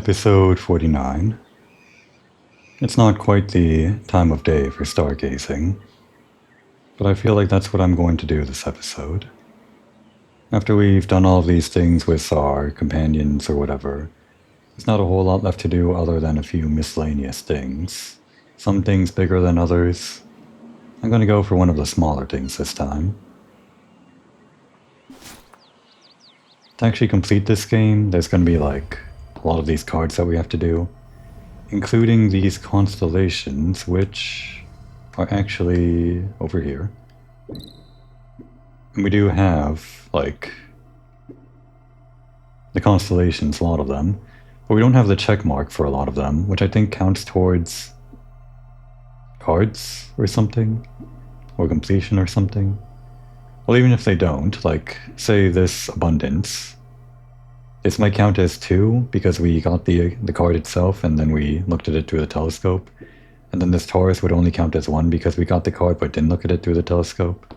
Episode 49. It's not quite the time of day for stargazing, but I feel like that's what I'm going to do this episode. After we've done all of these things with our companions or whatever, there's not a whole lot left to do other than a few miscellaneous things. Some things bigger than others. I'm going to go for one of the smaller things this time. To actually complete this game, there's going to be like a lot of these cards that we have to do, including these constellations, which are actually over here. And we do have, like, the constellations, a lot of them, but we don't have the check mark for a lot of them, which I think counts towards cards or something, or completion or something. Well, even if they don't, like, say this abundance, this might count as 2 because we got the card itself and then we looked at it through the telescope. And then this Taurus would only count as 1 because we got the card but didn't look at it through the telescope.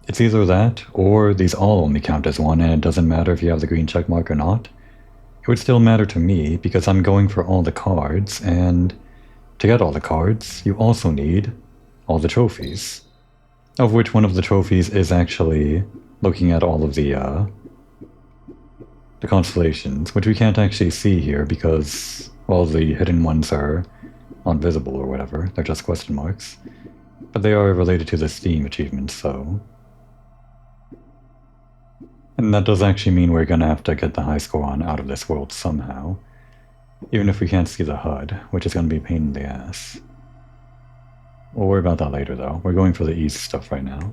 It's either that, or these all only count as 1 and it doesn't matter if you have the green check mark or not. It would still matter to me because I'm going for all the cards, and to get all the cards, you also need all the trophies. Of which one of the trophies is actually looking at all of the constellations, which we can't actually see here because all the hidden ones are invisible or whatever. They're just question marks. But they are related to the Steam achievement, so... And that does actually mean we're gonna have to get the high score on Out of This World somehow. Even if we can't see the HUD, which is gonna be a pain in the ass. We'll worry about that later though. We're going for the easy stuff right now.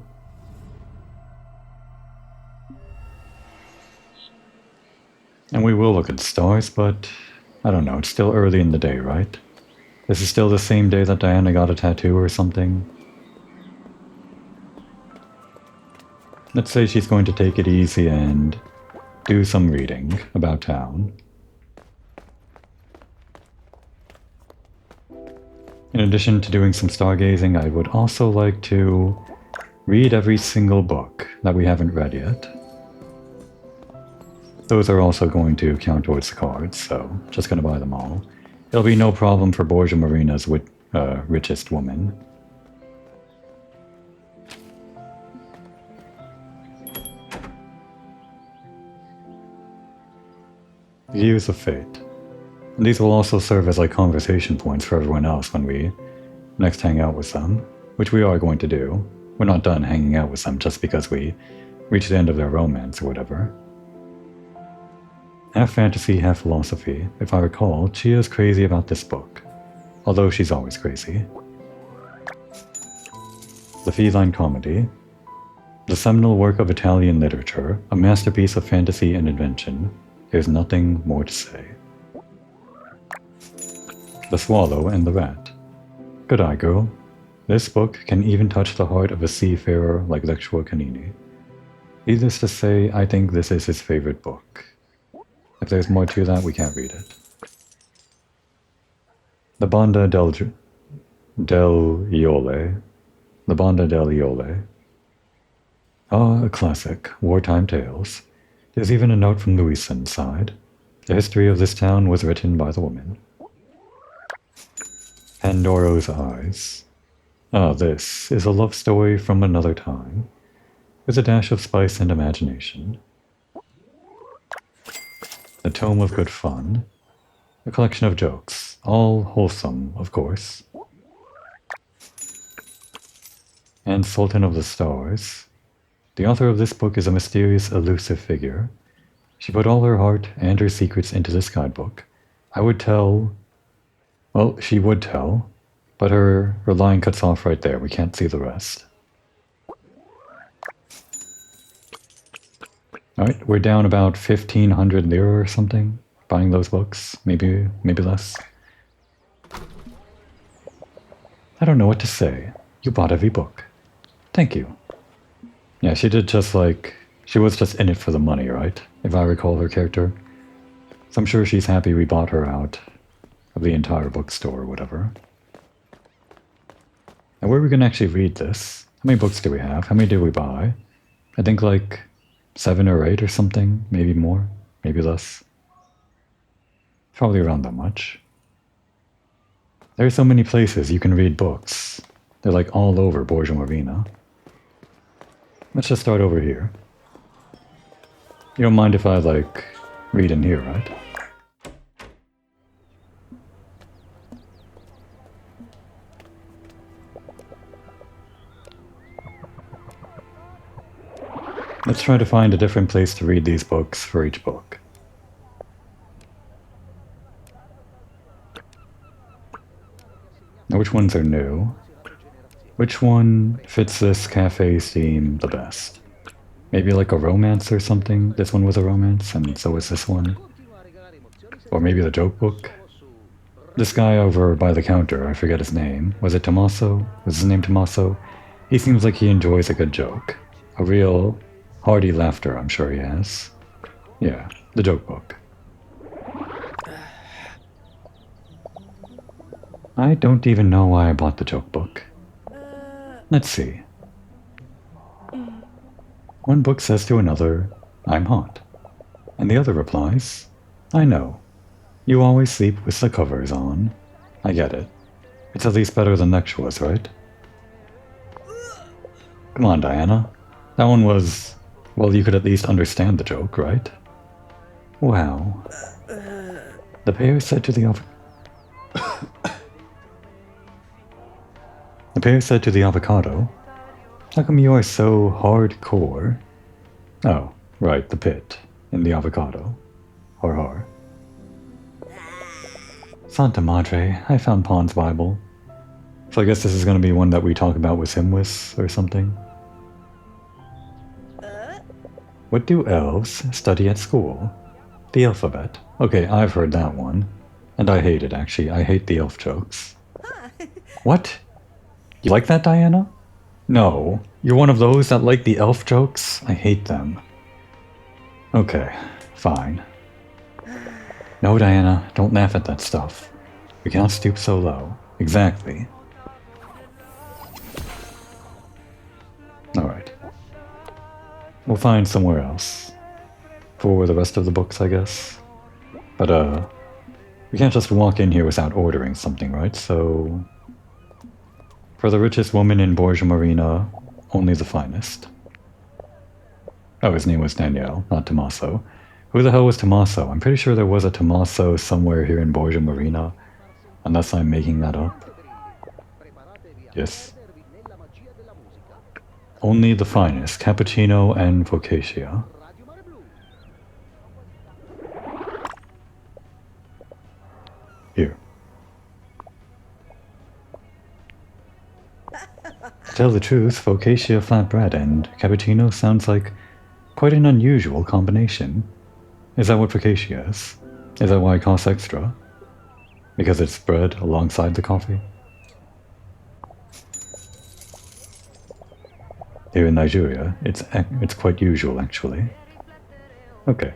And we will look at stars, but I don't know, it's still early in the day, right? This is still the same day that Diana got a tattoo or something. Let's say she's going to take it easy and do some reading about town. In addition to doing some stargazing, I would also like to read every single book that we haven't read yet. Those are also going to count towards the cards, so just gonna buy them all. It'll be no problem for Borgia Marina's richest woman. Views of Fate. And these will also serve as like conversation points for everyone else when we next hang out with them, which we are going to do. We're not done hanging out with them just because we reach the end of their romance or whatever. Half fantasy, half philosophy. If I recall, Chia's crazy about this book, although she's always crazy. The Feline Comedy. The seminal work of Italian literature, a masterpiece of fantasy and invention. There's nothing more to say. The Swallow and the Rat. Good eye, girl. This book can even touch the heart of a seafarer like Lecturer Canini. Needless to say, I think this is his favorite book. If there's more to that, we can't read it. The Banda del Iole. The Banda del Iole. Ah, a classic. Wartime tales. There's even a note from Luisa inside. The history of this town was written by the woman. Pandora's Eyes. Ah, this is a love story from another time, with a dash of spice and imagination. The Tome of Good Fun. A collection of jokes, all wholesome, of course. And Sultan of the Stars. The author of this book is a mysterious, elusive figure. She put all her heart and her secrets into this guidebook. I would tell... Well, she would tell, but her line cuts off right there. We can't see the rest. Alright, we're down about 1,500 lira or something, buying those books. Maybe less. I don't know what to say. You bought every book. Thank you. Yeah, she did just like... She was just in it for the money, right? If I recall her character. So I'm sure she's happy we bought her out of the entire bookstore or whatever. And where are we gonna actually read this? How many books do we have? How many did we buy? I think like 7 or 8 or something, maybe more, maybe less. Probably around that much. There are so many places you can read books. They're like all over Borgia Marina. Let's just start over here. You don't mind if I, like, read in here, right? Let's try to find a different place to read these books for each book. Now, which ones are new? Which one fits this cafe's theme the best? Maybe like a romance or something? This one was a romance, and so was this one. Or maybe the joke book? This guy over by the counter, I forget his name. Was it Tommaso? Was his name Tommaso? He seems like he enjoys a good joke. A real hearty laughter, I'm sure he has. Yeah, the joke book. I don't even know why I bought the joke book. Let's see. One book says to another, "I'm hot." And the other replies, "I know. You always sleep with the covers on." I get it. It's at least better than Nexua's, right? Come on, Diana. That one was... well, you could at least understand the joke, right? Wow. The pear said to the The pear said to the avocado, "How come you are so hardcore?" Oh, right, the pit in the avocado. Har har. Santa Madre, I found Pawn's Bible. So I guess this is going to be one that we talk about with Simwis or something. What do elves study at school? The alphabet. Okay, I've heard that one. And I hate it, actually. I hate the elf jokes. What? You like that, Diana? No. You're one of those that like the elf jokes? I hate them. Okay, fine. No, Diana, don't laugh at that stuff. We cannot stoop so low. Exactly. Alright. We'll find somewhere else. For the rest of the books, I guess. But, we can't just walk in here without ordering something, right? So... for the richest woman in Borgia Marina, only the finest. Oh, his name was Danielle, not Tommaso. Who the hell was Tommaso? I'm pretty sure there was a Tommaso somewhere here in Borgia Marina. Unless I'm making that up. Yes. Only the finest, cappuccino and focaccia. Here. To tell the truth, focaccia flatbread and cappuccino sounds like quite an unusual combination. Is that what focaccia is? Is that why it costs extra? Because it's bread alongside the coffee? Here in Nigeria, it's quite usual, actually. Okay.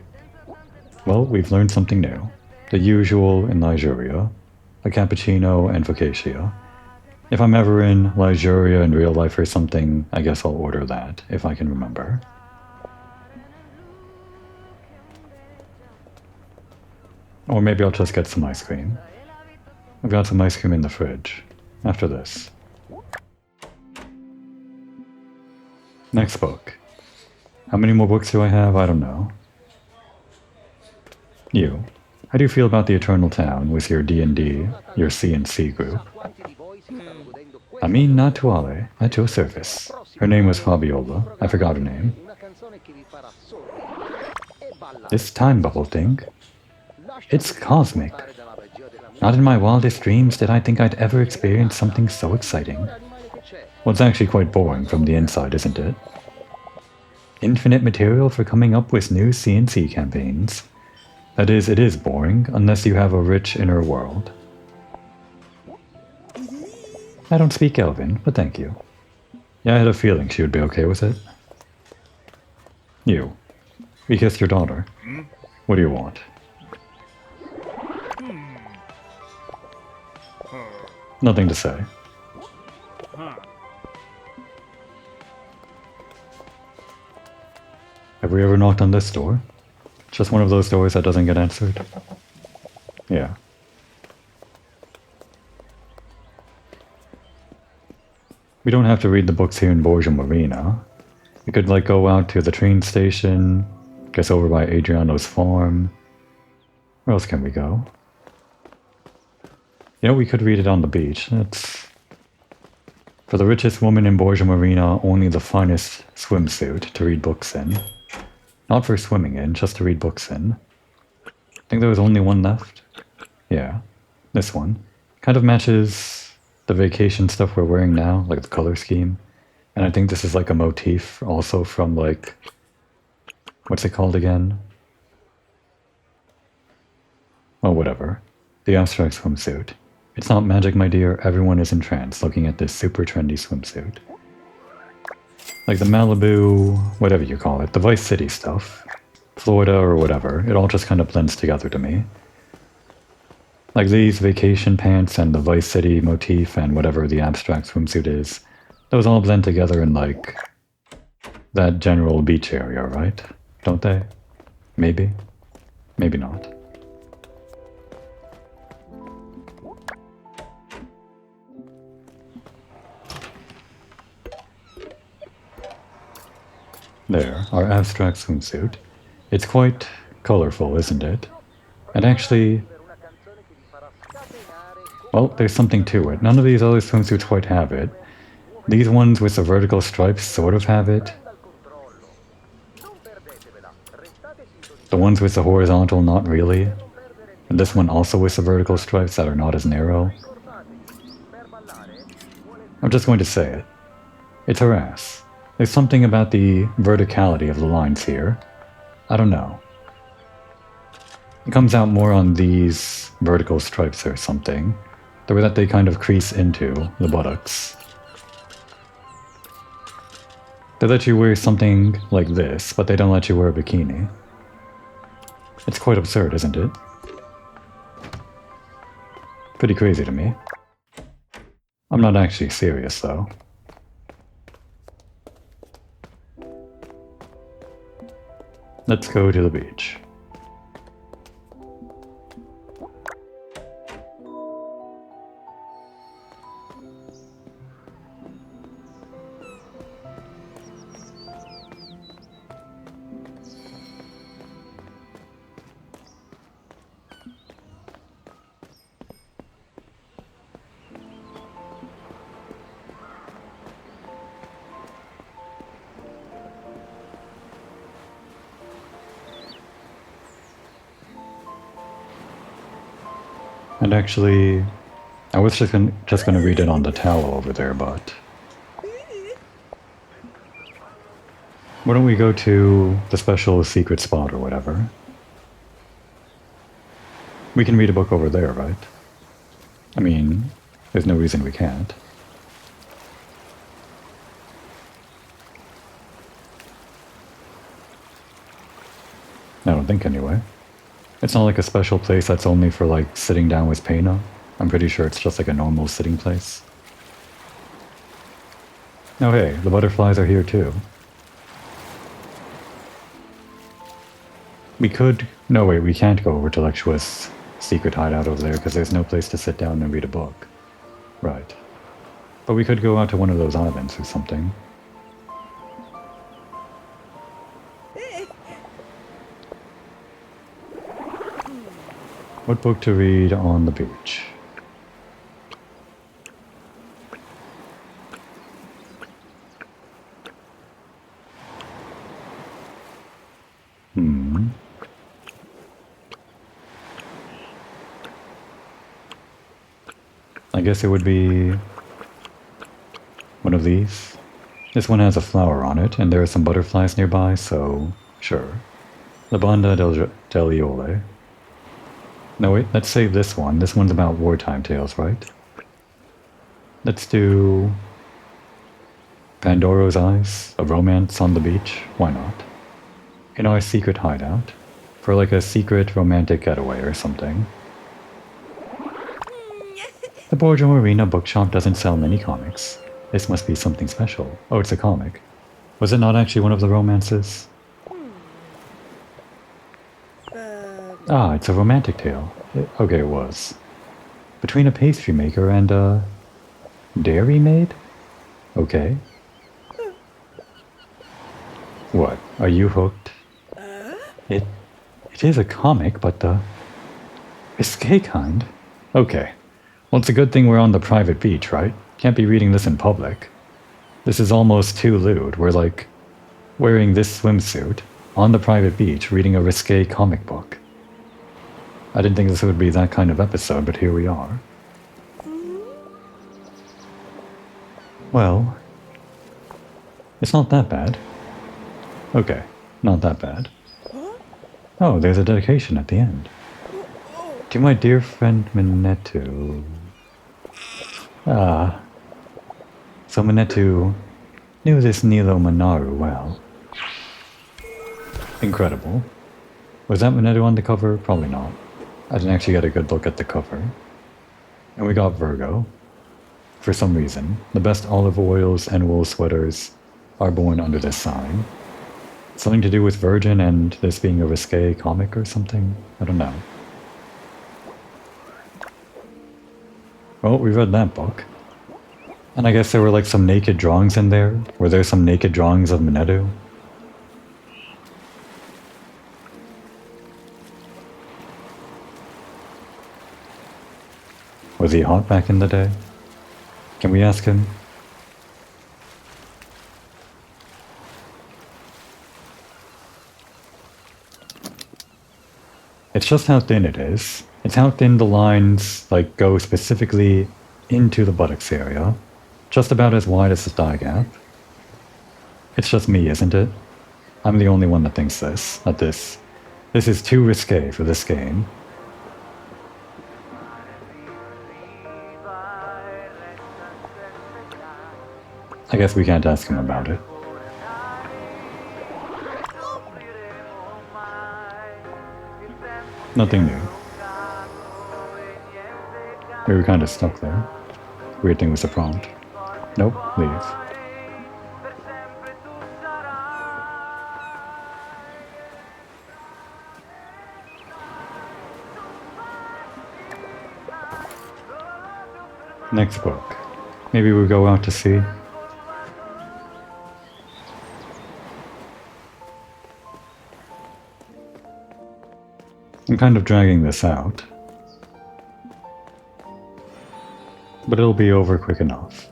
Well, we've learned something new. The usual in Nigeria, a cappuccino and focaccia. If I'm ever in Nigeria in real life or something, I guess I'll order that, if I can remember. Or maybe I'll just get some ice cream. I've got some ice cream in the fridge. After this. Next book. How many more books do I have? I don't know. You. How do you feel about the Eternal Town with your D&D, your C&C group? Amin Natuale, at your service. Her name was Fabiola. I forgot her name. This time bubble thing. It's cosmic. Not in my wildest dreams did I think I'd ever experience something so exciting. Well, it's actually quite boring from the inside, isn't it? Infinite material for coming up with new C&C campaigns. That is, it is boring, unless you have a rich inner world. I don't speak Elven, but thank you. Yeah, I had a feeling she would be okay with it. You. We kissed your daughter. What do you want? Nothing to say. Have we ever knocked on this door? Just one of those doors that doesn't get answered? Yeah, We don't have to read the books here in Borgia Marina. We could, like, go out to the train station, guess over by Adriano's farm. Where else can we go? You know, we could read it on the beach. It's... For the richest woman in Borgia Marina, only the finest swimsuit to read books in. Not for swimming in, just to read books in. I think there was only one left. Yeah, this one. Kind of matches the vacation stuff we're wearing now, like the color scheme. And I think this is like a motif also from like... What's it called again? Oh, whatever. The abstract swimsuit. It's not magic, my dear. Everyone is entranced looking at this super trendy swimsuit. Like the Malibu, whatever you call it, the Vice City stuff. Florida or whatever. It all just kind of blends together to me. Like these vacation pants and the Vice City motif and whatever the abstract swimsuit is. Those all blend together in like that general beach area, right? Don't they? Maybe. Maybe not. There, our abstract swimsuit. It's quite colorful, isn't it? And actually... Well, there's something to it. None of these other swimsuits quite have it. These ones with the vertical stripes sort of have it. The ones with the horizontal, not really. And this one also with the vertical stripes that are not as narrow. I'm just going to say it. It's her ass. There's something about the verticality of the lines here. I don't know. It comes out more on these vertical stripes or something. The way that they kind of crease into the buttocks. They let you wear something like this, but they don't let you wear a bikini. It's quite absurd, isn't it? Pretty crazy to me. I'm not actually serious, though. Let's go to the beach. And actually, I was just gonna read it on the towel over there, but... Why don't we go to the special secret spot or whatever? We can read a book over there, right? I mean, there's no reason we can't. I don't think anyway. It's not like a special place that's only for like sitting down with Pena. I'm pretty sure it's just like a normal sitting place. Oh hey, the butterflies are here too. We could... No wait, we can't go over to Lexua's secret hideout over there because there's no place to sit down and read a book. Right. But we could go out to one of those islands or something. What book to read on the beach? I guess it would be one of these. This one has a flower on it, and there are some butterflies nearby, so sure. La Banda del Iole. No wait, let's save this one. This one's about wartime tales, right? Let's do... Pandora's Eyes, a romance on the beach. Why not? In our secret hideout. For like a secret romantic getaway or something. The Borgia Marina bookshop doesn't sell many comics. This must be something special. Oh, it's a comic. Was it not actually one of the romances? Ah, it's a romantic tale. Okay, it was. Between a pastry maker and a... dairy maid? Okay. What? Are you hooked? It is a comic, but the risque kind? Okay. Well, it's a good thing we're on the private beach, right? Can't be reading this in public. This is almost too lewd. We're like wearing this swimsuit on the private beach reading a risque comic book. I didn't think this would be that kind of episode, but here we are. Well, it's not that bad. Okay, not that bad. Oh, there's a dedication at the end. To my dear friend Minetu. Ah. So Minetu knew this Nilo Manaru well. Incredible. Was that Minetu on the cover? Probably not. I didn't actually get a good look at the cover. And we got Virgo. For some reason, the best olive oils and wool sweaters are born under this sign. Something to do with Virgin and this being a risque comic or something? I don't know. Well, we read that book. And I guess there were like some naked drawings in there. Were there some naked drawings of Minetu? Was he hot back in the day? Can we ask him? It's just how thin it is. It's how thin the lines, like, go specifically into the buttocks area. Just about as wide as the thigh gap. It's just me, isn't it? I'm the only one that thinks this. That this is too risque for this game. I guess we can't ask him about it. Nothing new. We were kind of stuck there. Weird thing was the prompt. Nope, leave. Next book. Maybe we go out to sea. I'm kind of dragging this out, but it'll be over quick enough.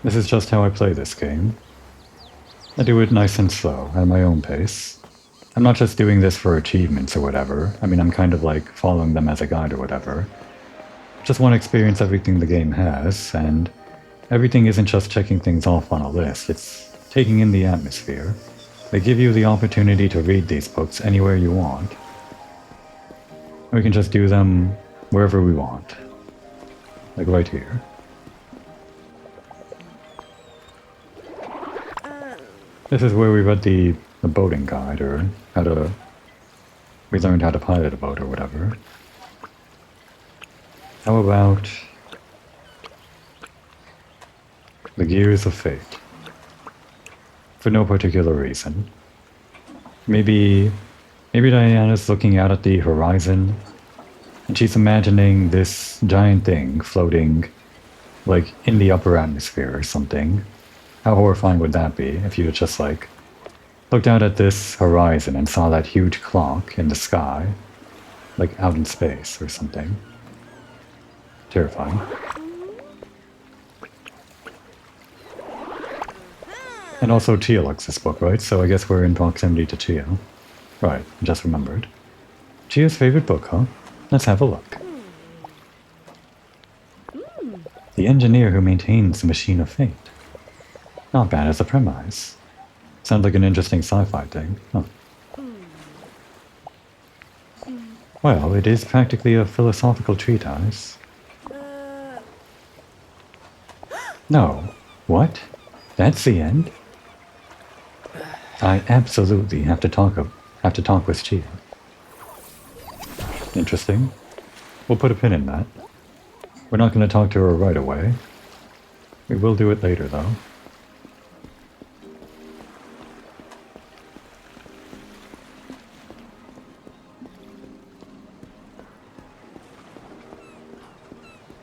This is just how I play this game. I do it nice and slow, at my own pace. I'm not just doing this for achievements or whatever. I mean, I'm kind of like following them as a guide or whatever. Just want to experience everything the game has, and everything isn't just checking things off on a list, it's taking in the atmosphere. They give you the opportunity to read these books anywhere you want. We can just do them wherever we want. Like right here. This is where we read the boating guide, or we learned how to pilot a boat or whatever. How about the Gears of Fate? For no particular reason. Maybe Diana's looking out at the horizon, and she's imagining this giant thing floating, like, in the upper atmosphere or something. How horrifying would that be if you just, like, looked out at this horizon and saw that huge clock in the sky, like out in space or something. Terrifying. And also Chia likes this book, right? So I guess we're in proximity to Chia. Right, I just remembered. Chia's favorite book, huh? Let's have a look. The engineer who maintains the machine of fate. Not bad as a premise. Sounds like an interesting sci-fi thing, huh? Well, it is practically a philosophical treatise. No. What? That's the end? I absolutely have to talk with Chia. Interesting. We'll put a pin in that. We're not going to talk to her right away. We will do it later, though.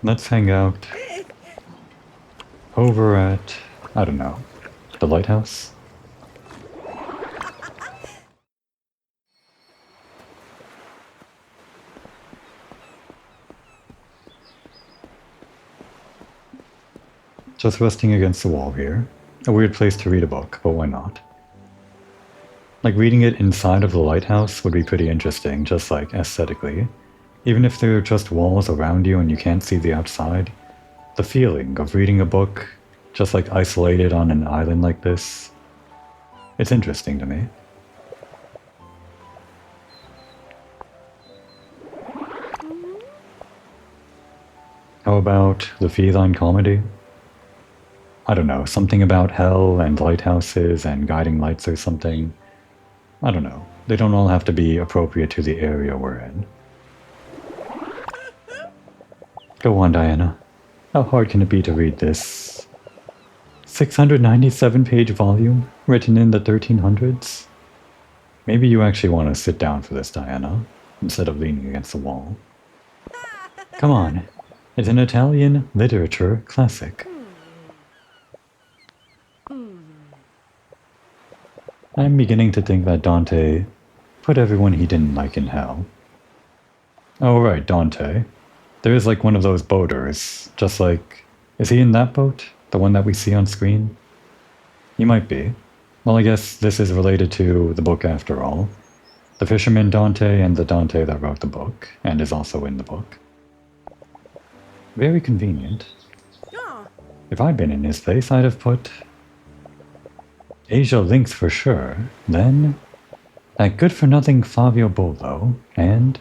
Let's hang out over at, I don't know, the lighthouse? Just resting against the wall here. A weird place to read a book, but why not? Like, reading it inside of the lighthouse would be pretty interesting, just like aesthetically. Even if there are just walls around you and you can't see the outside, the feeling of reading a book just like isolated on an island like this, it's interesting to me. How about the feline comedy? I don't know, something about hell and lighthouses and guiding lights or something. I don't know. They don't all have to be appropriate to the area we're in. Go on, Diana. How hard can it be to read this 697-page volume written in the 1300s? Maybe you actually want to sit down for this, Diana, instead of leaning against the wall. Come on. It's an Italian literature classic. I'm beginning to think that Dante put everyone he didn't like in hell. Oh right, Dante. There is like one of those boaters, just like... Is he in that boat? The one that we see on screen? He might be. Well, I guess this is related to the book after all. The fisherman Dante and the Dante that wrote the book, and is also in the book. Very convenient. If I'd been in his place, I'd have put... Asia Lynx for sure, then... that good-for-nothing Fabio Bolo, and...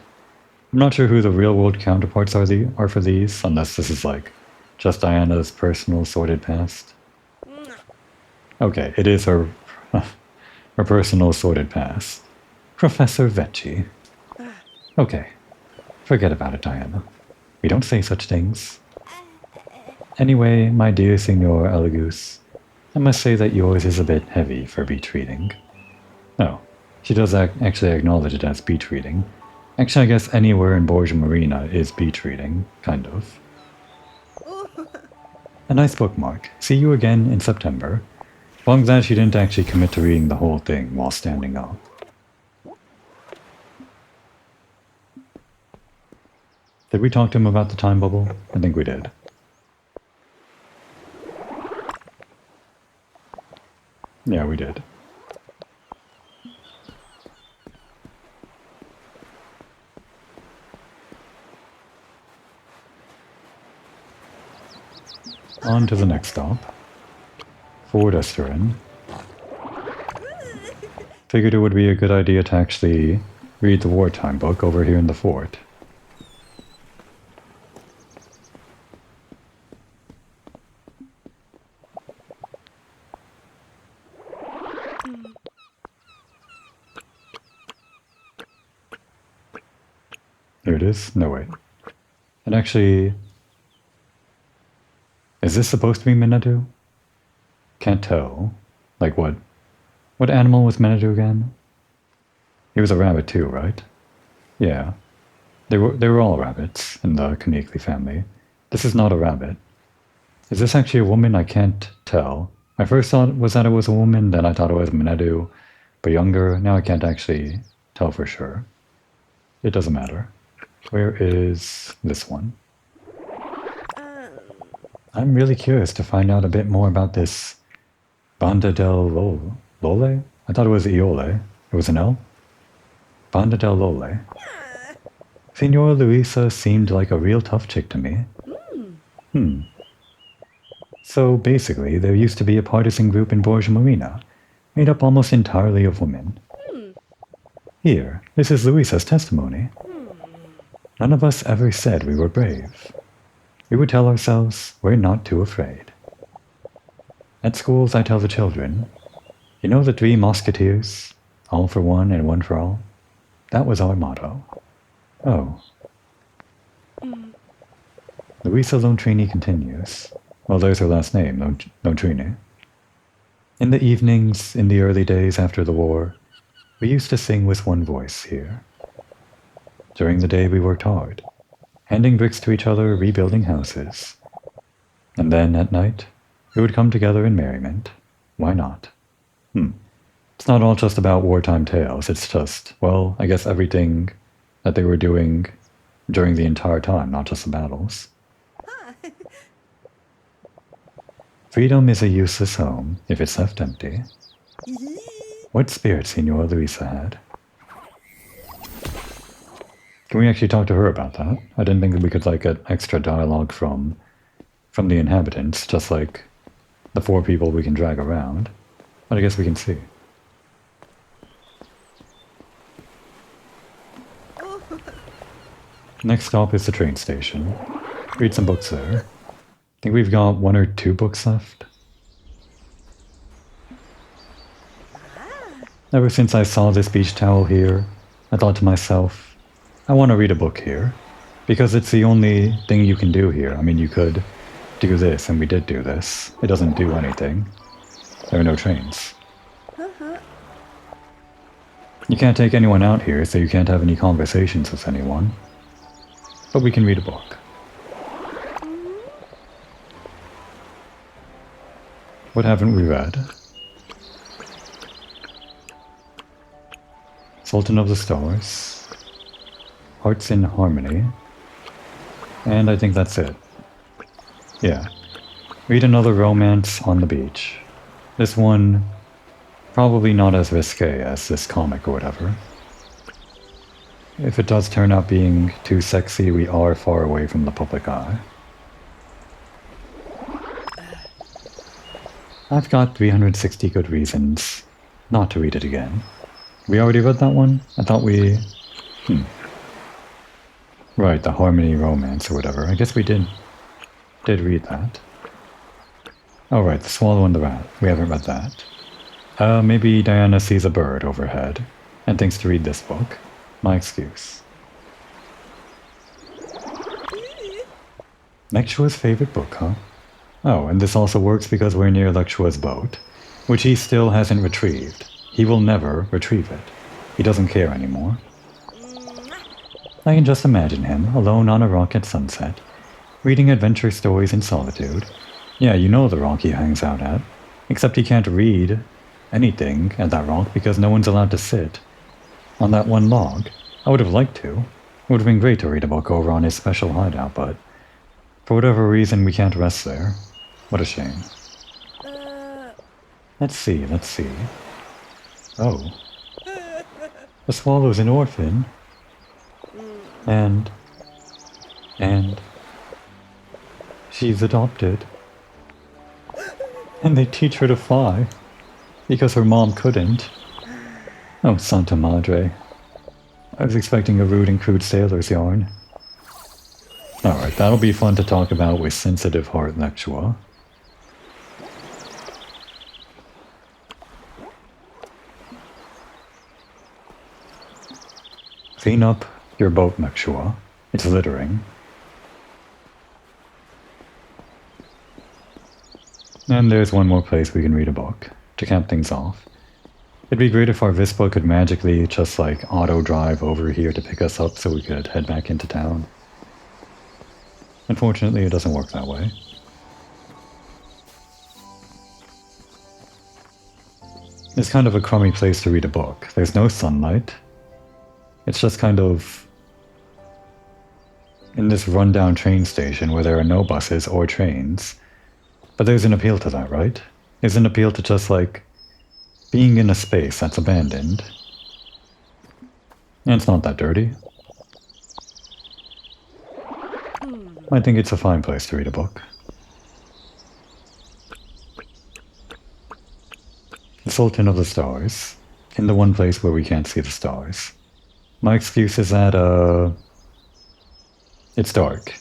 I'm not sure who the real-world counterparts are for these, unless this is like just Diana's personal sordid past. Okay, it is her personal sordid past. Professor Vecchi. Okay, forget about it, Diana. We don't say such things. Anyway, my dear Signor Elegus, I must say that yours is a bit heavy for beach reading. No, she does actually acknowledge it as beach reading. Actually, I guess anywhere in Borgia Marina is beach reading, kind of. A nice bookmark. See you again in September. Well, I'm glad she didn't actually commit to reading the whole thing while standing up. Did we talk to him about the time bubble? I think we did. Yeah, we did. On to the next stop. Fort Esterin. Figured it would be a good idea to actually read the wartime book over here in the fort. Here it is? No, wait. It actually... Is this supposed to be Minatu? Can't tell. Like what? What animal was Minatu again? He was a rabbit too, right? Yeah. They were all rabbits in the Konigli family. This is not a rabbit. Is this actually a woman? I can't tell. I first thought was that it was a woman, then I thought it was Minatu, but younger. Now I can't actually tell for sure. It doesn't matter. Where is this one? I'm really curious to find out a bit more about this Banda del Lole? I thought it was Iole. It was an L? Banda del Lole. Signora Luisa seemed like a real tough chick to me. So basically, there used to be a partisan group in Borgia Marina, made up almost entirely of women. Here, this is Luisa's testimony. None of us ever said we were brave. We would tell ourselves we're not too afraid. At schools, I tell the children, you know the 3 Musketeers, all for one and one for all? That was our motto. Oh. Luisa Lontrini continues. Well, there's her last name, Lontrini. In the evenings, in the early days after the war, we used to sing with one voice here. During the day we worked hard, handing bricks to each other, rebuilding houses. And then, at night, we would come together in merriment. Why not? It's not all just about wartime tales, it's just, well, I guess everything that they were doing during the entire time, not just the battles. Freedom is a useless home if it's left empty. What spirit Senora Luisa had? Can we actually talk to her about that? I didn't think that we could get extra dialogue from the inhabitants, just like the 4 people we can drag around. But I guess we can see. Next stop is the train station. Read some books there. I think we've got 1 or 2 books left. Ever since I saw this beach towel here, I thought to myself, I want to read a book here. Because it's the only thing you can do here. I mean, you could do this, and we did do this. It doesn't do anything. There are no trains. You can't take anyone out here, so you can't have any conversations with anyone. But we can read a book. What haven't we read? Sultan of the Stars. Hearts in Harmony. And I think that's it. Yeah. Read another romance on the beach. This one, probably not as risque as this comic or whatever. If it does turn out being too sexy, we are far away from the public eye. I've got 360 good reasons not to read it again. We already read that one? I thought we... Right, the Harmony romance or whatever. I guess we did read that. Oh right, The Swallow and the Rat. We haven't read that. Maybe Diana sees a bird overhead and thinks to read this book. My excuse. Lexua's favorite book, huh? Oh, and this also works because we're near Lexua's boat, which he still hasn't retrieved. He will never retrieve it. He doesn't care anymore. I can just imagine him, alone on a rock at sunset, reading adventure stories in solitude. Yeah, you know the rock he hangs out at. Except he can't read anything at that rock because no one's allowed to sit on that one log. I would have liked to. It would have been great to read a book over on his special hideout, but for whatever reason we can't rest there. What a shame. Let's see. Oh. The swallow's an orphan. And she's adopted. And they teach her to fly because her mom couldn't. Oh, Santa Madre. I was expecting a rude and crude sailor's yarn. Alright, that'll be fun to talk about with sensitive heart Lexua. Clean up your boat, Lexua. It's littering. And there's one more place we can read a book, to cap things off. It'd be great if our Vispa could magically just auto-drive over here to pick us up so we could head back into town. Unfortunately, it doesn't work that way. It's kind of a crummy place to read a book. There's no sunlight. It's just kind of in this rundown train station where there are no buses or trains. But there's an appeal to that, right? There's an appeal to just being in a space that's abandoned. And it's not that dirty. I think it's a fine place to read a book. The Sultan of the Stars, in the one place where we can't see the stars. My excuse is that, it's dark,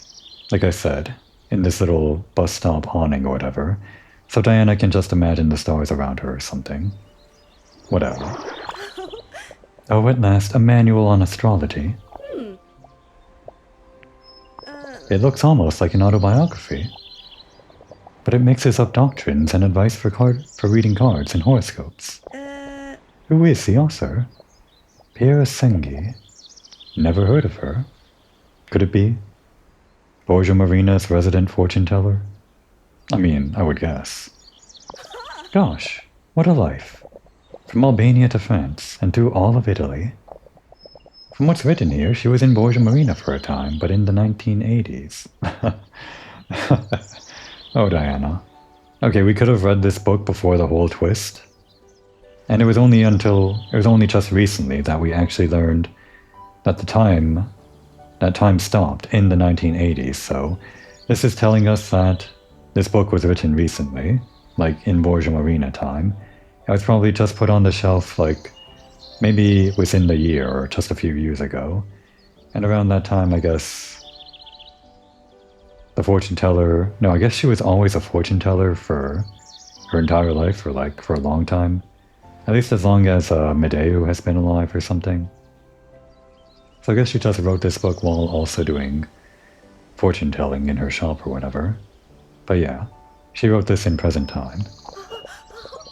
like I said, in this little bus stop awning or whatever, so Diana can just imagine the stars around her or something. Whatever. Oh, at last, a manual on astrology. It looks almost like an autobiography. But it mixes up doctrines and advice for reading cards and horoscopes. Who is the author? Pierre Sengi. Never heard of her. Could it be Borgia Marina's resident fortune teller? I mean, I would guess. Gosh, what a life. From Albania to France, and through all of Italy. From what's written here, she was in Borgia Marina for a time, but in the 1980s. Oh, Diana. Okay, we could have read this book before the whole twist. And it was only just recently that we actually learned that that time stopped in the 1980s, so this is telling us that this book was written recently, like in Borgia Marina time. It was probably just put on the shelf, like, maybe within the year or just a few years ago. And around that time, I guess, the fortune teller... No, I guess she was always a fortune teller for her entire life, or like for a long time. At least as long as Medeu has been alive or something. So I guess she just wrote this book while also doing fortune telling in her shop or whatever. But yeah, she wrote this in present time.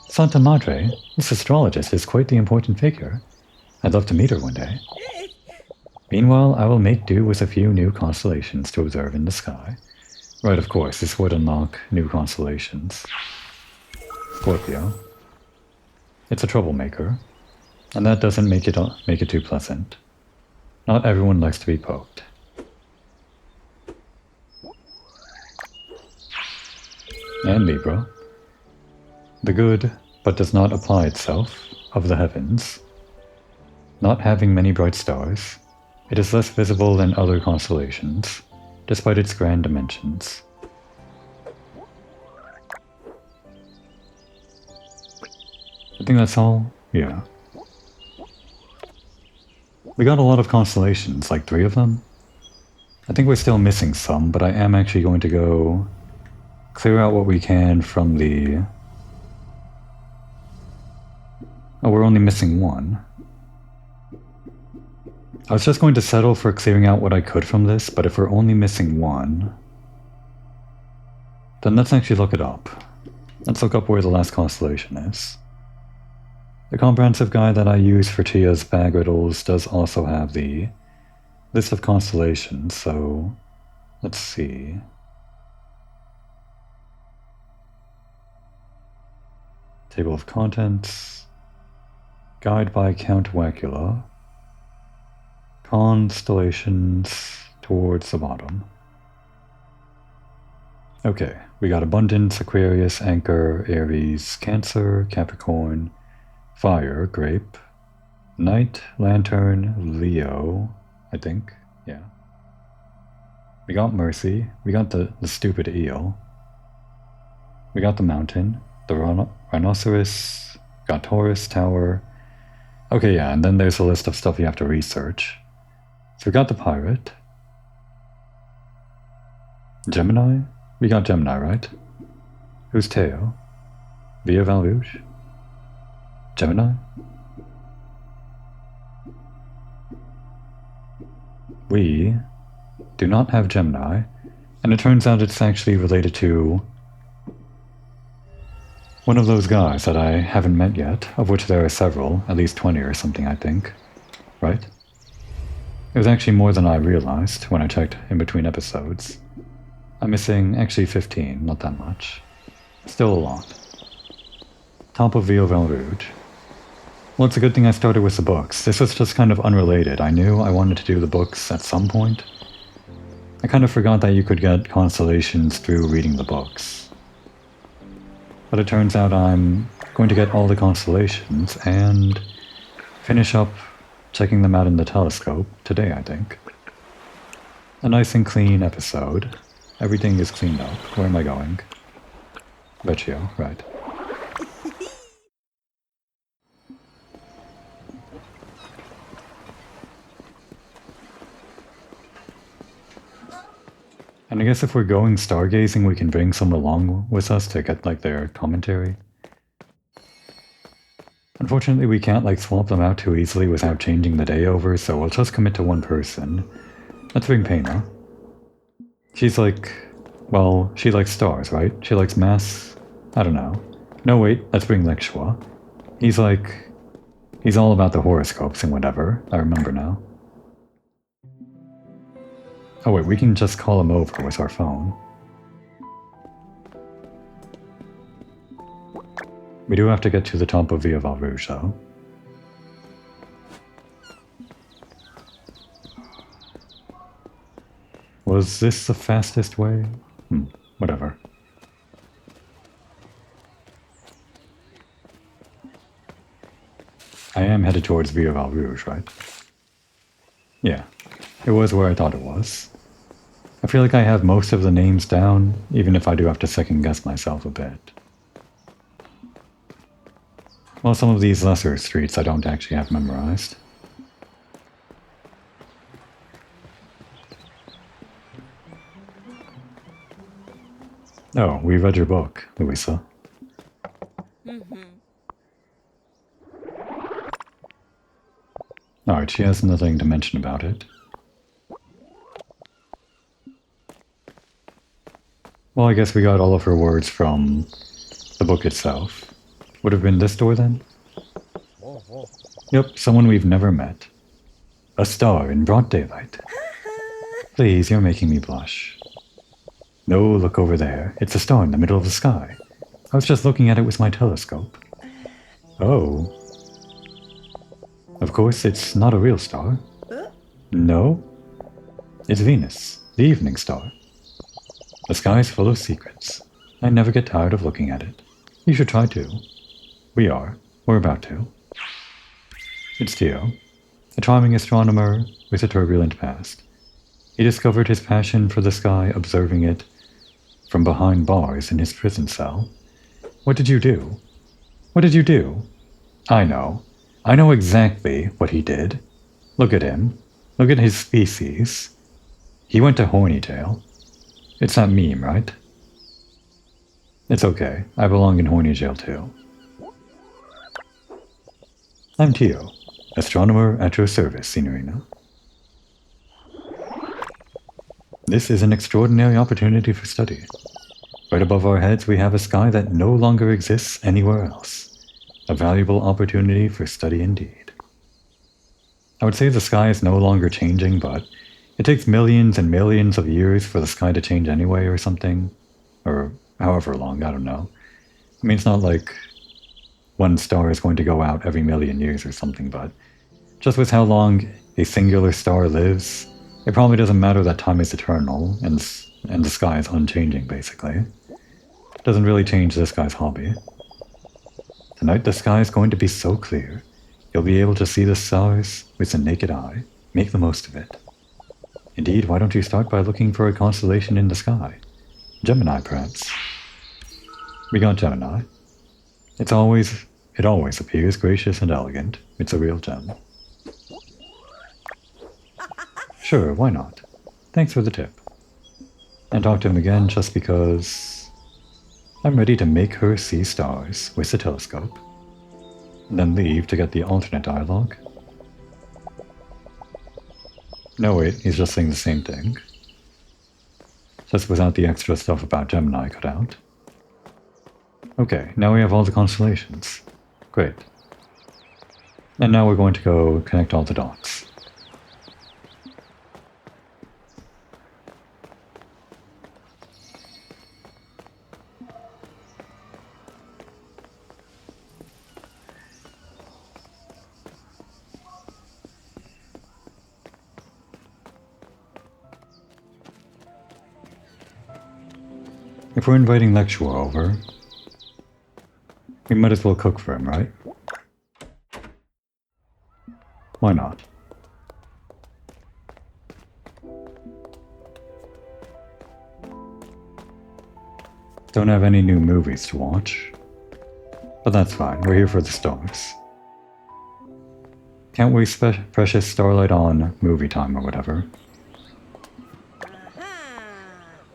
Santa Madre, this astrologist is quite the important figure. I'd love to meet her one day. Meanwhile, I will make do with a few new constellations to observe in the sky. Right, of course, this would unlock new constellations. Scorpio. It's a troublemaker, and that doesn't make it too pleasant. Not everyone likes to be poked. And Libra. The good, but does not apply itself, of the heavens. Not having many bright stars, it is less visible than other constellations, despite its grand dimensions. I think that's all? Yeah. We got a lot of constellations, like 3 of them. I think we're still missing some, but I am actually going to go clear out what we can from the... Oh, we're only missing 1. I was just going to settle for clearing out what I could from this, but if we're only missing 1, then let's actually look it up. Let's look up where the last constellation is. The comprehensive guide that I use for Tia's bag riddles does also have the list of constellations, so let's see. Table of contents. Guide by Count Wacula. Constellations towards the bottom. Okay, we got Abundance, Aquarius, Anchor, Aries, Cancer, Capricorn, Fire, Grape, Knight, Lantern, Leo, I think, yeah. We got Mercy, we got the stupid eel, we got the Mountain, the Rhinoceros, got Taurus, Tower. Okay, yeah, and then there's a list of stuff you have to research. So we got the Pirate. Gemini? We got Gemini, right? Who's Teo? Via Valrouge? Gemini? We do not have Gemini, and it turns out it's actually related to one of those guys that I haven't met yet, of which there are several, at least 20 or something, I think. Right? It was actually more than I realized when I checked in between episodes. I'm missing actually 15, not that much. Still a lot. Top of Via Valrouge. Well, it's a good thing I started with the books. This was just kind of unrelated. I knew I wanted to do the books at some point. I kind of forgot that you could get constellations through reading the books. But it turns out I'm going to get all the constellations and finish up checking them out in the telescope today, I think. A nice and clean episode. Everything is cleaned up. Where am I going? Vecchio, right. And I guess if we're going stargazing, we can bring someone along with us to get, like, their commentary. Unfortunately, we can't, like, swap them out too easily without changing the day over, so we'll just commit to one person. Let's bring Pena. She's like... well, she likes stars, right? She likes mass... I don't know. No, wait, let's bring Lekshua. He's like... he's all about the horoscopes and whatever. I remember now. Oh wait, we can just call him over with our phone. We do have to get to the top of Via Val Rouge, though. Was this the fastest way? Whatever. I am headed towards Via Val Rouge, right? Yeah, it was where I thought it was. I feel like I have most of the names down, even if I do have to second guess myself a bit. Well, some of these lesser streets I don't actually have memorized. Oh, we read your book, Louisa. Alright, she has nothing to mention about it. Well, I guess we got all of her words from the book itself. Would have been this door then? Yep, someone we've never met. A star in broad daylight. Please, you're making me blush. No, look over there. It's a star in the middle of the sky. I was just looking at it with my telescope. Oh. Of course, it's not a real star. No. It's Venus, the evening star. The sky's full of secrets. I never get tired of looking at it. You should try to. We are. We're about to. It's Theo, a charming astronomer with a turbulent past. He discovered his passion for the sky observing it from behind bars in his prison cell. What did you do? What did you do? I know. I know exactly what he did. Look at him. Look at his species. He went to Hornytail. It's that meme, right? It's okay. I belong in Horny Jail too. I'm Tio, astronomer at your service, Signorina. This is an extraordinary opportunity for study. Right above our heads we have a sky that no longer exists anywhere else. A valuable opportunity for study indeed. I would say the sky is no longer changing, but it takes millions and millions of years for the sky to change anyway or something. Or however long, I don't know. I mean, it's not like one star is going to go out every million years or something, but just with how long a singular star lives, it probably doesn't matter that time is eternal and the sky is unchanging, basically. It doesn't really change this guy's hobby. Tonight the sky is going to be so clear, you'll be able to see the stars with the naked eye. Make the most of it. Indeed, why don't you start by looking for a constellation in the sky? Gemini, perhaps. We got Gemini. It always appears gracious and elegant. It's a real gem. Sure, why not? Thanks for the tip. And talk to him again just because I'm ready to make her see stars with the telescope. And then leave to get the alternate dialogue. No wait, he's just saying the same thing. Just without the extra stuff about Gemini cut out. Okay, now we have all the constellations. Great. And now we're going to go connect all the dots. If we're inviting Lecturer over, we might as well cook for him, right? Why not? Don't have any new movies to watch. But that's fine, we're here for the stars. Can't waste precious starlight on movie time or whatever.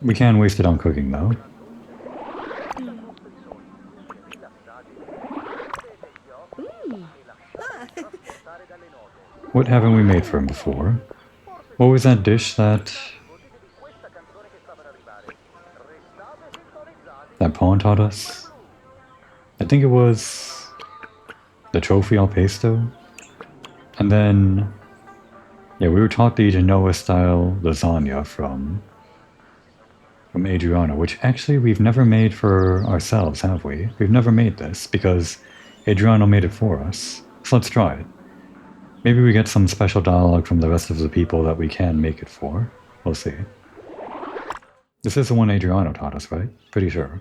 We can waste it on cooking though. What haven't we made for him before? What was that dish that Pawn taught us? I think it was the trophy al pesto. And then, Yeah, we were taught the Genoa-style lasagna from Adriano, which actually we've never made for ourselves, have we? We've never made this, because Adriano made it for us. So let's try it. Maybe we get some special dialogue from the rest of the people that we can make it for. We'll see. This is the one Adriano taught us, right? Pretty sure.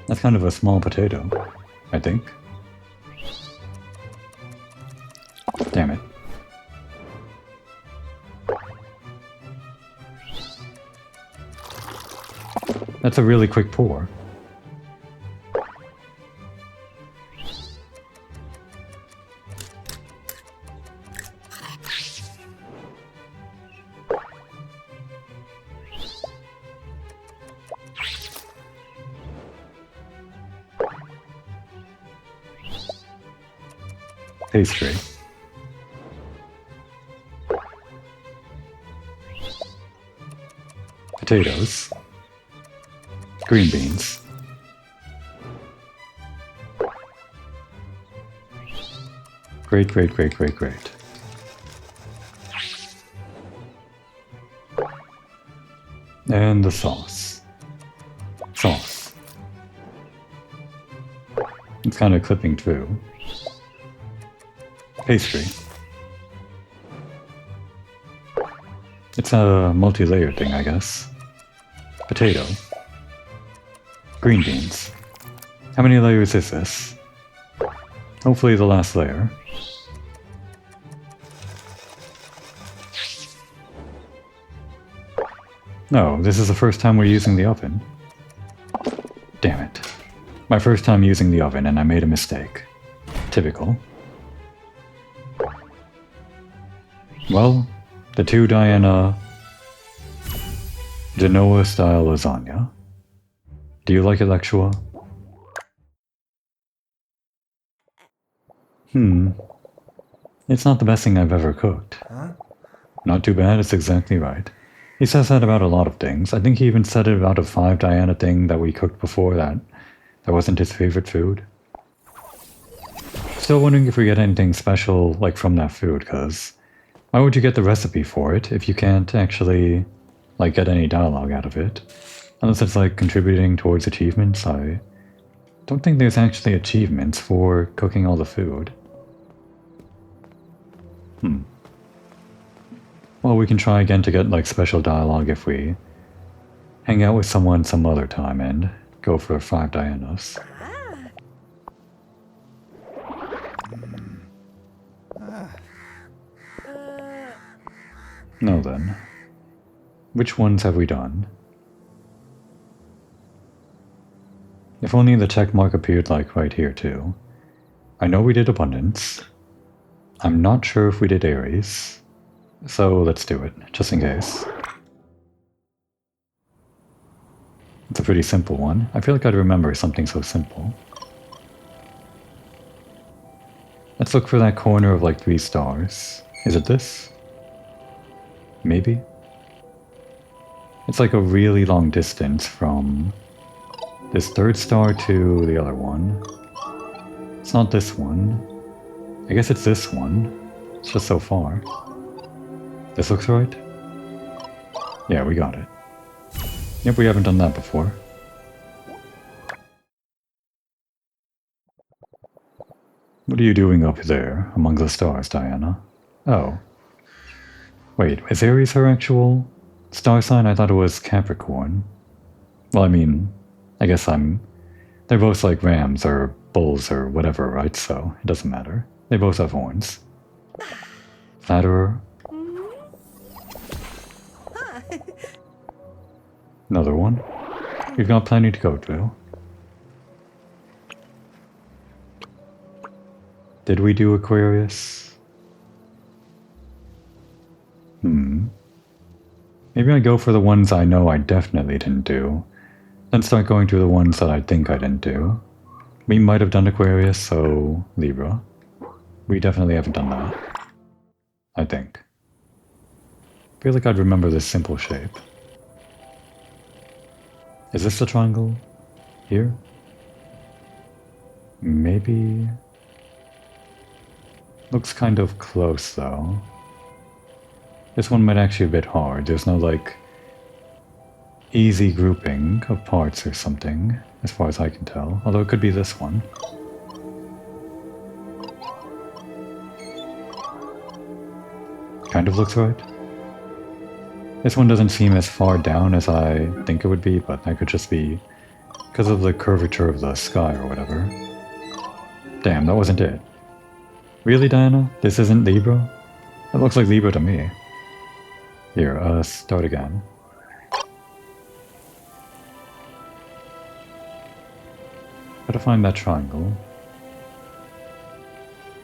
That's kind of a small potato, I think. Damn it. That's a really quick pour. Pastry. Potatoes. Green beans. Great, great, great, great, great. And the sauce. Sauce. It's kind of clipping through. Pastry. It's a multi-layered thing, I guess. Potato. Green beans. How many layers is this? Hopefully the last layer. No, this is the first time we're using the oven. Damn it. My first time using the oven and I made a mistake. Typical. Well, the two Diana Genoa style lasagna. Do you like it, Lexua? It's not the best thing I've ever cooked. Huh? Not too bad, it's exactly right. He says that about a lot of things. I think he even said it about a 5 Diana thing that we cooked before that wasn't his favorite food. Still wondering if we get anything special like from that food, because why would you get the recipe for it if you can't actually like get any dialogue out of it? Unless it's like contributing towards achievements. I don't think there's actually achievements for cooking all the food. Well, we can try again to get like special dialogue if we hang out with someone some other time and go for 5 Dianas. No then. Which ones have we done? If only the check mark appeared like right here too. I know we did Abundance. I'm not sure if we did Aries. So let's do it, just in case. It's a pretty simple one. I feel like I'd remember something so simple. Let's look for that corner of like 3 stars. Is it this? Maybe? It's like a really long distance from this 3rd star to the other one. It's not this one. I guess it's this one. It's just so far. This looks right? Yeah, we got it. Yep, we haven't done that before. What are you doing up there, among the stars, Diana? Oh. Wait, is Aries her actual star sign? I thought it was Capricorn. Well, I mean, I guess they're both like rams or bulls or whatever, right? So, it doesn't matter. They both have horns. Flatterer. Another one. We've got plenty to go through. Did we do Aquarius? Maybe I go for the ones I know I definitely didn't do, then start going through the ones that I think I didn't do. We might have done Aquarius, so Libra. We definitely haven't done that. I think. Feel like I'd remember this simple shape. Is this the triangle? Here? Maybe... Looks kind of close though. This one might actually be a bit hard. There's no like easy grouping of parts or something, as far as I can tell. Although it could be this one. Kind of looks right. This one doesn't seem as far down as I think it would be, but that could just be because of the curvature of the sky or whatever. Damn, that wasn't it. Really, Diana? This isn't Libra? That looks like Libra to me. Here, start again. Gotta find that triangle.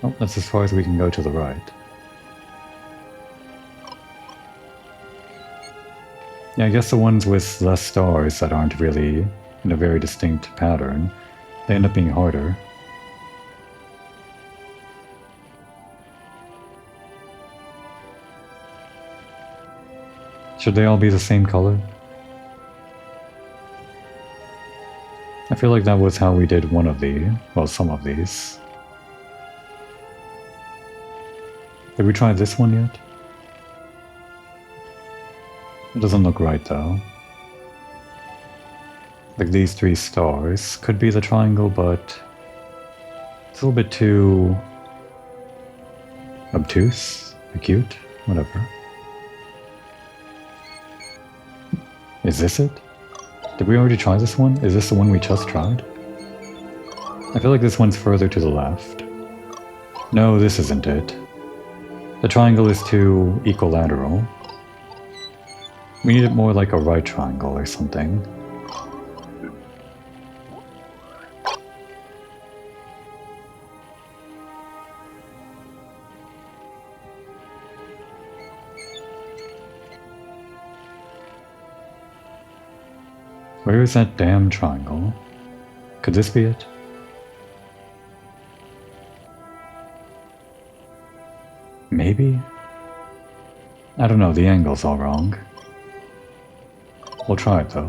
Oh, that's as far as we can go to the right. Yeah, I guess the ones with less stars that aren't really in a very distinct pattern, they end up being harder. Should they all be the same color? I feel like that was how we did one of some of these. Did we try this one yet? It doesn't look right though. Like these 3 stars could be the triangle, but it's a little bit too obtuse, acute, whatever. Is this it? Did we already try this one? Is this the one we just tried? I feel like this one's further to the left. No, this isn't it. The triangle is too equilateral. We need it more like a right triangle or something. Where is that damn triangle? Could this be it? Maybe? I don't know, the angle's all wrong. We'll try it though.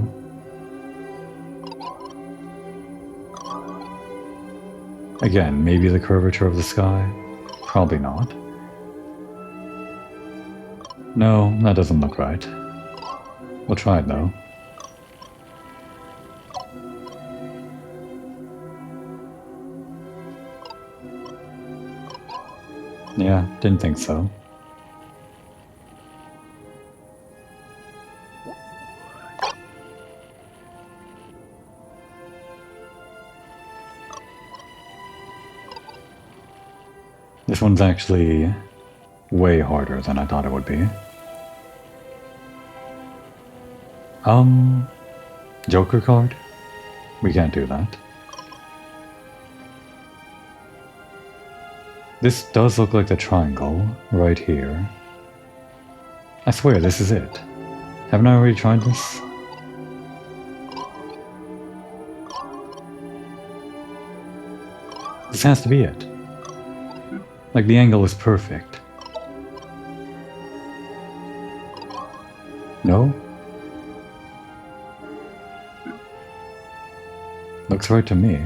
Again, maybe the curvature of the sky? Probably not. No, that doesn't look right. We'll try it though. Yeah, didn't think so. This one's actually way harder than I thought it would be. Joker card? We can't do that. This does look like the triangle right here. I swear this is it. Haven't I already tried this? This has to be it. Like the angle is perfect. No? Looks right to me.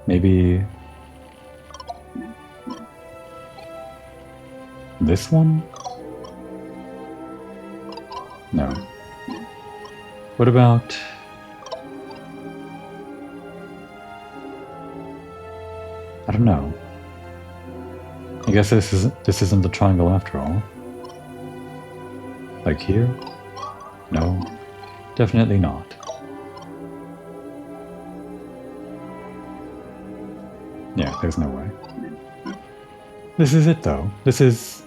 Maybe this one? No. What about I don't know. I guess this isn't the triangle after all. Like here? No. Definitely not. Yeah, there's no way. This is it though. This is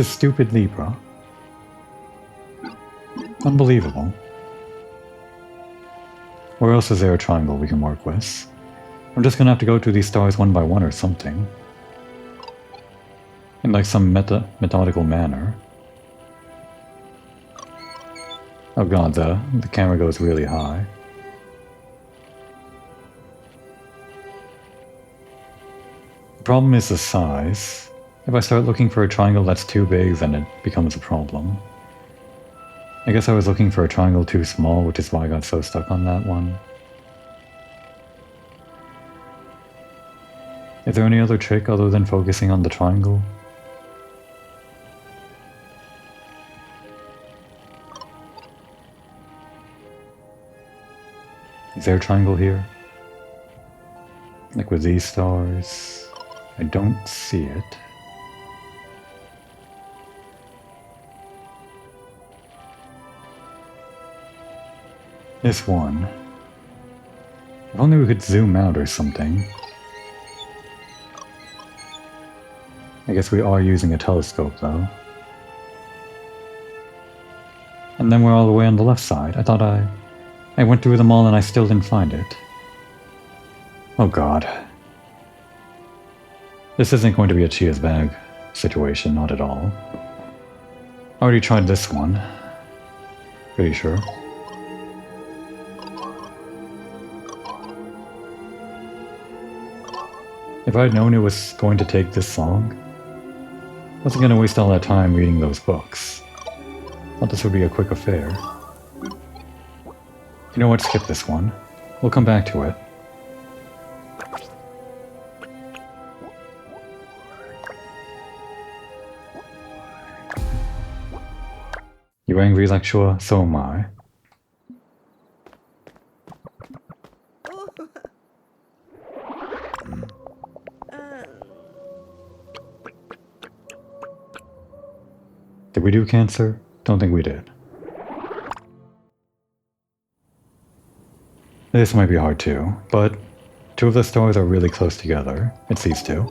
stupid Libra. Unbelievable. Where else is there a triangle we can work with? I'm just gonna have to go through these stars one by one or something. In like some methodical manner. Oh god, the camera goes really high. The problem is the size. If I start looking for a triangle that's too big, then it becomes a problem. I guess I was looking for a triangle too small, which is why I got so stuck on that one. Is there any other trick other than focusing on the triangle? Is there a triangle here? Like with these stars? I don't see it. This one. If only we could zoom out or something. I guess we are using a telescope though. And then we're all the way on the left side. I thought I went through them all and I still didn't find it. Oh god. This isn't going to be a Chia's bag situation, not at all. I already tried this one. Pretty sure. If I had known it was going to take this long, I wasn't going to waste all that time reading those books. Thought this would be a quick affair. You know what, skip this one. We'll come back to it. You angry, Lectua? So am I. Did we do Cancer? Don't think we did. This might be hard too, but two of the stars are really close together. It's these two.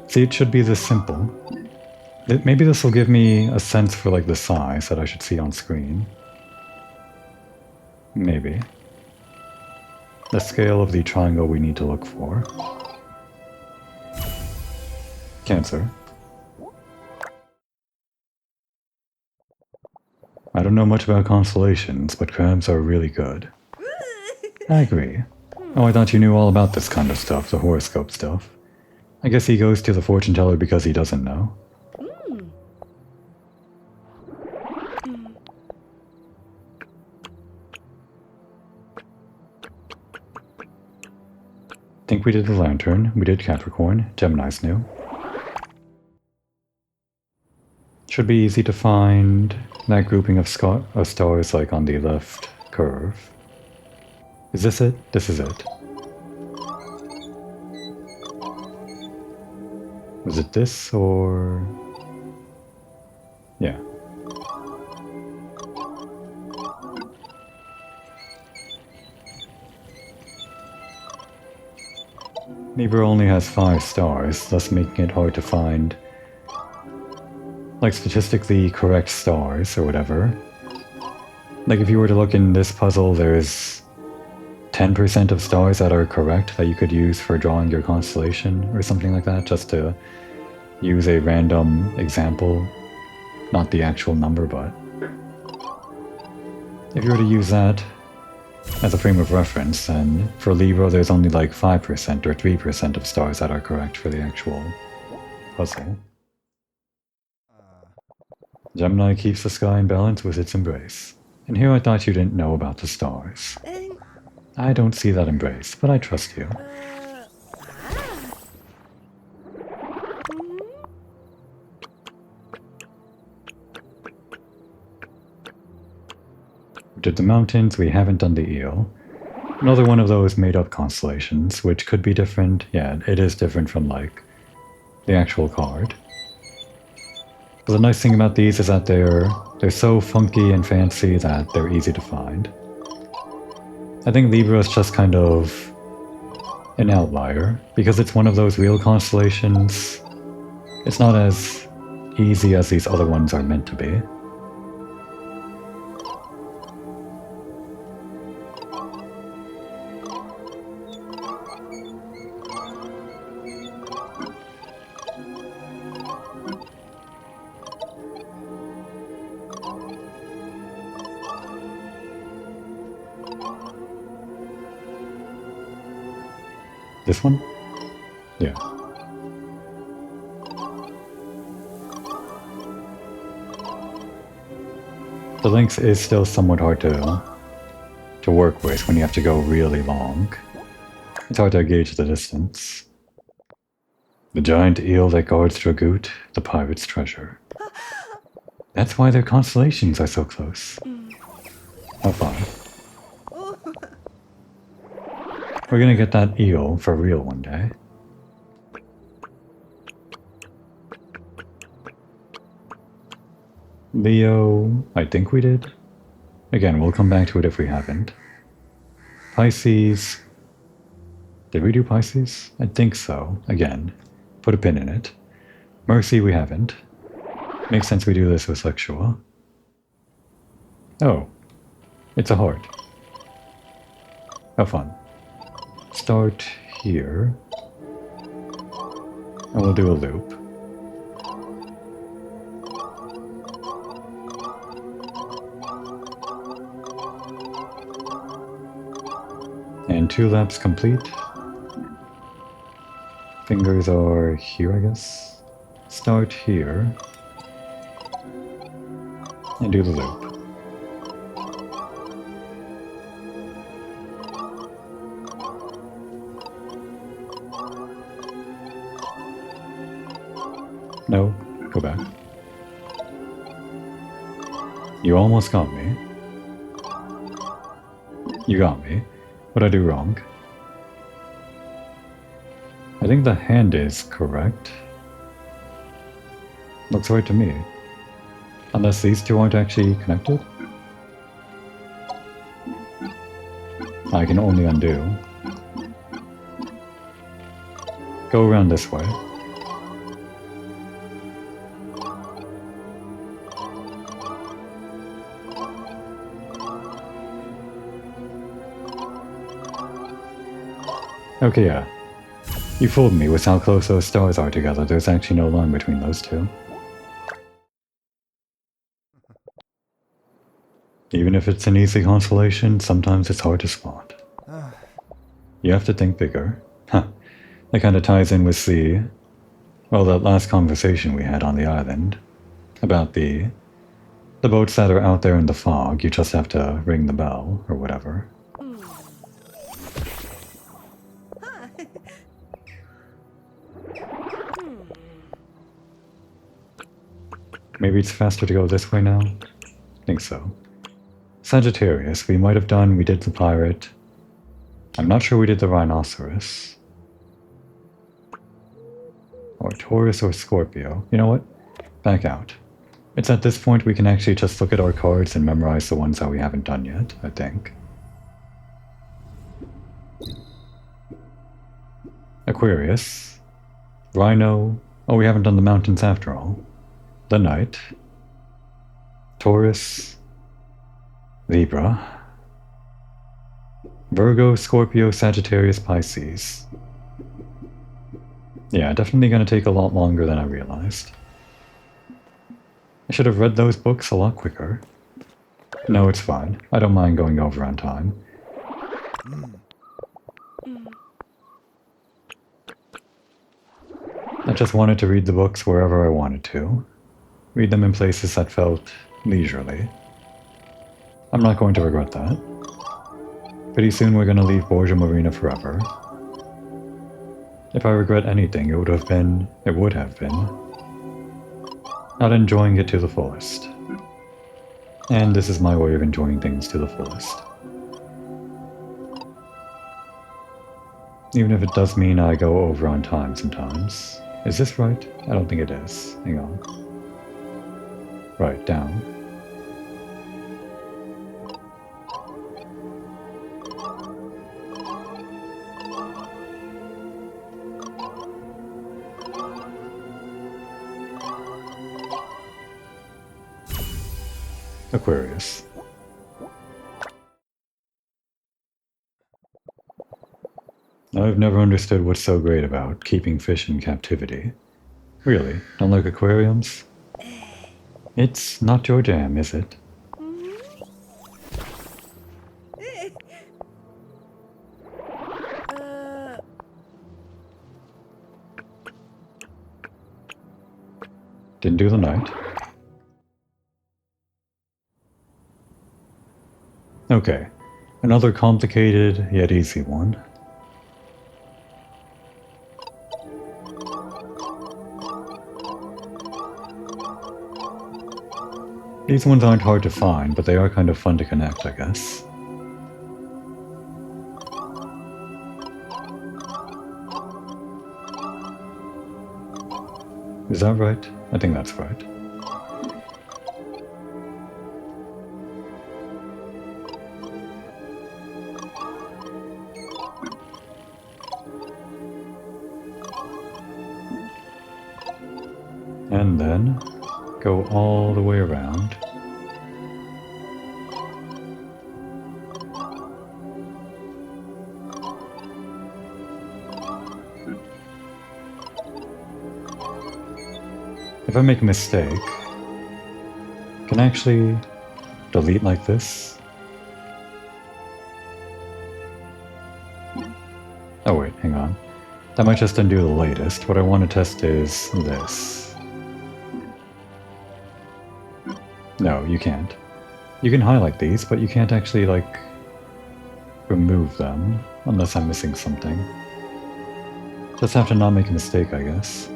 See, it should be this simple. Maybe this will give me a sense for like the size that I should see on screen. Maybe. The scale of the triangle we need to look for. Cancer. I don't know much about constellations, but crabs are really good. I agree. Oh, I thought you knew all about this kind of stuff, the horoscope stuff. I guess he goes to the fortune teller because he doesn't know. Think we did the lantern, we did Capricorn, Gemini's new. Should be easy to find that grouping of stars like on the left curve. Is this it? This is it. Was it this or... yeah. Libra only has 5 stars, thus making it hard to find like statistically correct stars or whatever. Like if you were to look in this puzzle, there's 10% of stars that are correct that you could use for drawing your constellation or something like that, just to use a random example, not the actual number, but if you were to use that as a frame of reference, then for Libra there's only like 5% or 3% of stars that are correct for the actual puzzle. Gemini keeps the sky in balance with its embrace. And here I thought you didn't know about the stars. I don't see that embrace, but I trust you. We did the mountains, we haven't done the eel. Another one of those made-up constellations, which could be different. Yeah, it is different from, like, the actual card. But the nice thing about these is that they're so funky and fancy that they're easy to find. I think Libra is just kind of an outlier, because it's one of those real constellations. It's not as easy as these other ones are meant to be. This one? Yeah. The lynx is still somewhat hard to work with when you have to go really long. It's hard to gauge the distance. The giant eel that guards Dragut, the pirate's treasure. That's why their constellations are so close. How fun. We're gonna get that eel for real one day. Leo, I think we did. Again, we'll come back to it if we haven't. Pisces. Did we do Pisces? I think so. Again, put a pin in it. Mercy, we haven't. Makes sense we do this with Sexual. Oh. It's a heart. How fun. Start here. And we'll do a loop. And 2 laps complete. Fingers are here, I guess. Start here. And do the loop. No, go back. You almost got me. You got me. What'd I do wrong? I think the hand is correct. Looks right to me. Unless these two aren't actually connected? I can only undo. Go around this way. Okay, yeah. You fooled me with how close those stars are together. There's actually no line between those two. Even if it's an easy constellation, sometimes it's hard to spot. You have to think bigger. Huh. That kind of ties in with that last conversation we had on the island. About the boats that are out there in the fog. You just have to ring the bell, or whatever. Maybe it's faster to go this way now? Think so. Sagittarius, we did the pirate. I'm not sure we did the rhinoceros. Or Taurus or Scorpio. You know what? Back out. It's at this point we can actually just look at our cards and memorize the ones that we haven't done yet, I think. Aquarius. Rhino. Oh, we haven't done the mountains after all. The Knight. Taurus. Libra. Virgo, Scorpio, Sagittarius, Pisces. Yeah, definitely gonna take a lot longer than I realized. I should have read those books a lot quicker. No, it's fine. I don't mind going over on time. I just wanted to read the books wherever I wanted to. Read them in places that felt leisurely. I'm not going to regret that. Pretty soon we're going to leave Borgia Marina forever. If I regret anything, it would have been not enjoying it to the fullest. And this is my way of enjoying things to the fullest. Even if it does mean I go over on time sometimes. Is this right? I don't think it is. Hang on. Right, down. Aquarius. I've never understood what's so great about keeping fish in captivity. Really? Don't like aquariums? It's not your jam, is it? Didn't do the knight. Okay, another complicated yet easy one. These ones aren't hard to find, but they are kind of fun to connect, I guess. Is that right? I think that's right. And then go all the way around. If I make a mistake, can I actually delete like this? Oh wait, hang on. That might just undo the latest. What I want to test is this. No, you can't. You can highlight these, but you can't actually, like, remove them, unless I'm missing something. Just have to not make a mistake, I guess.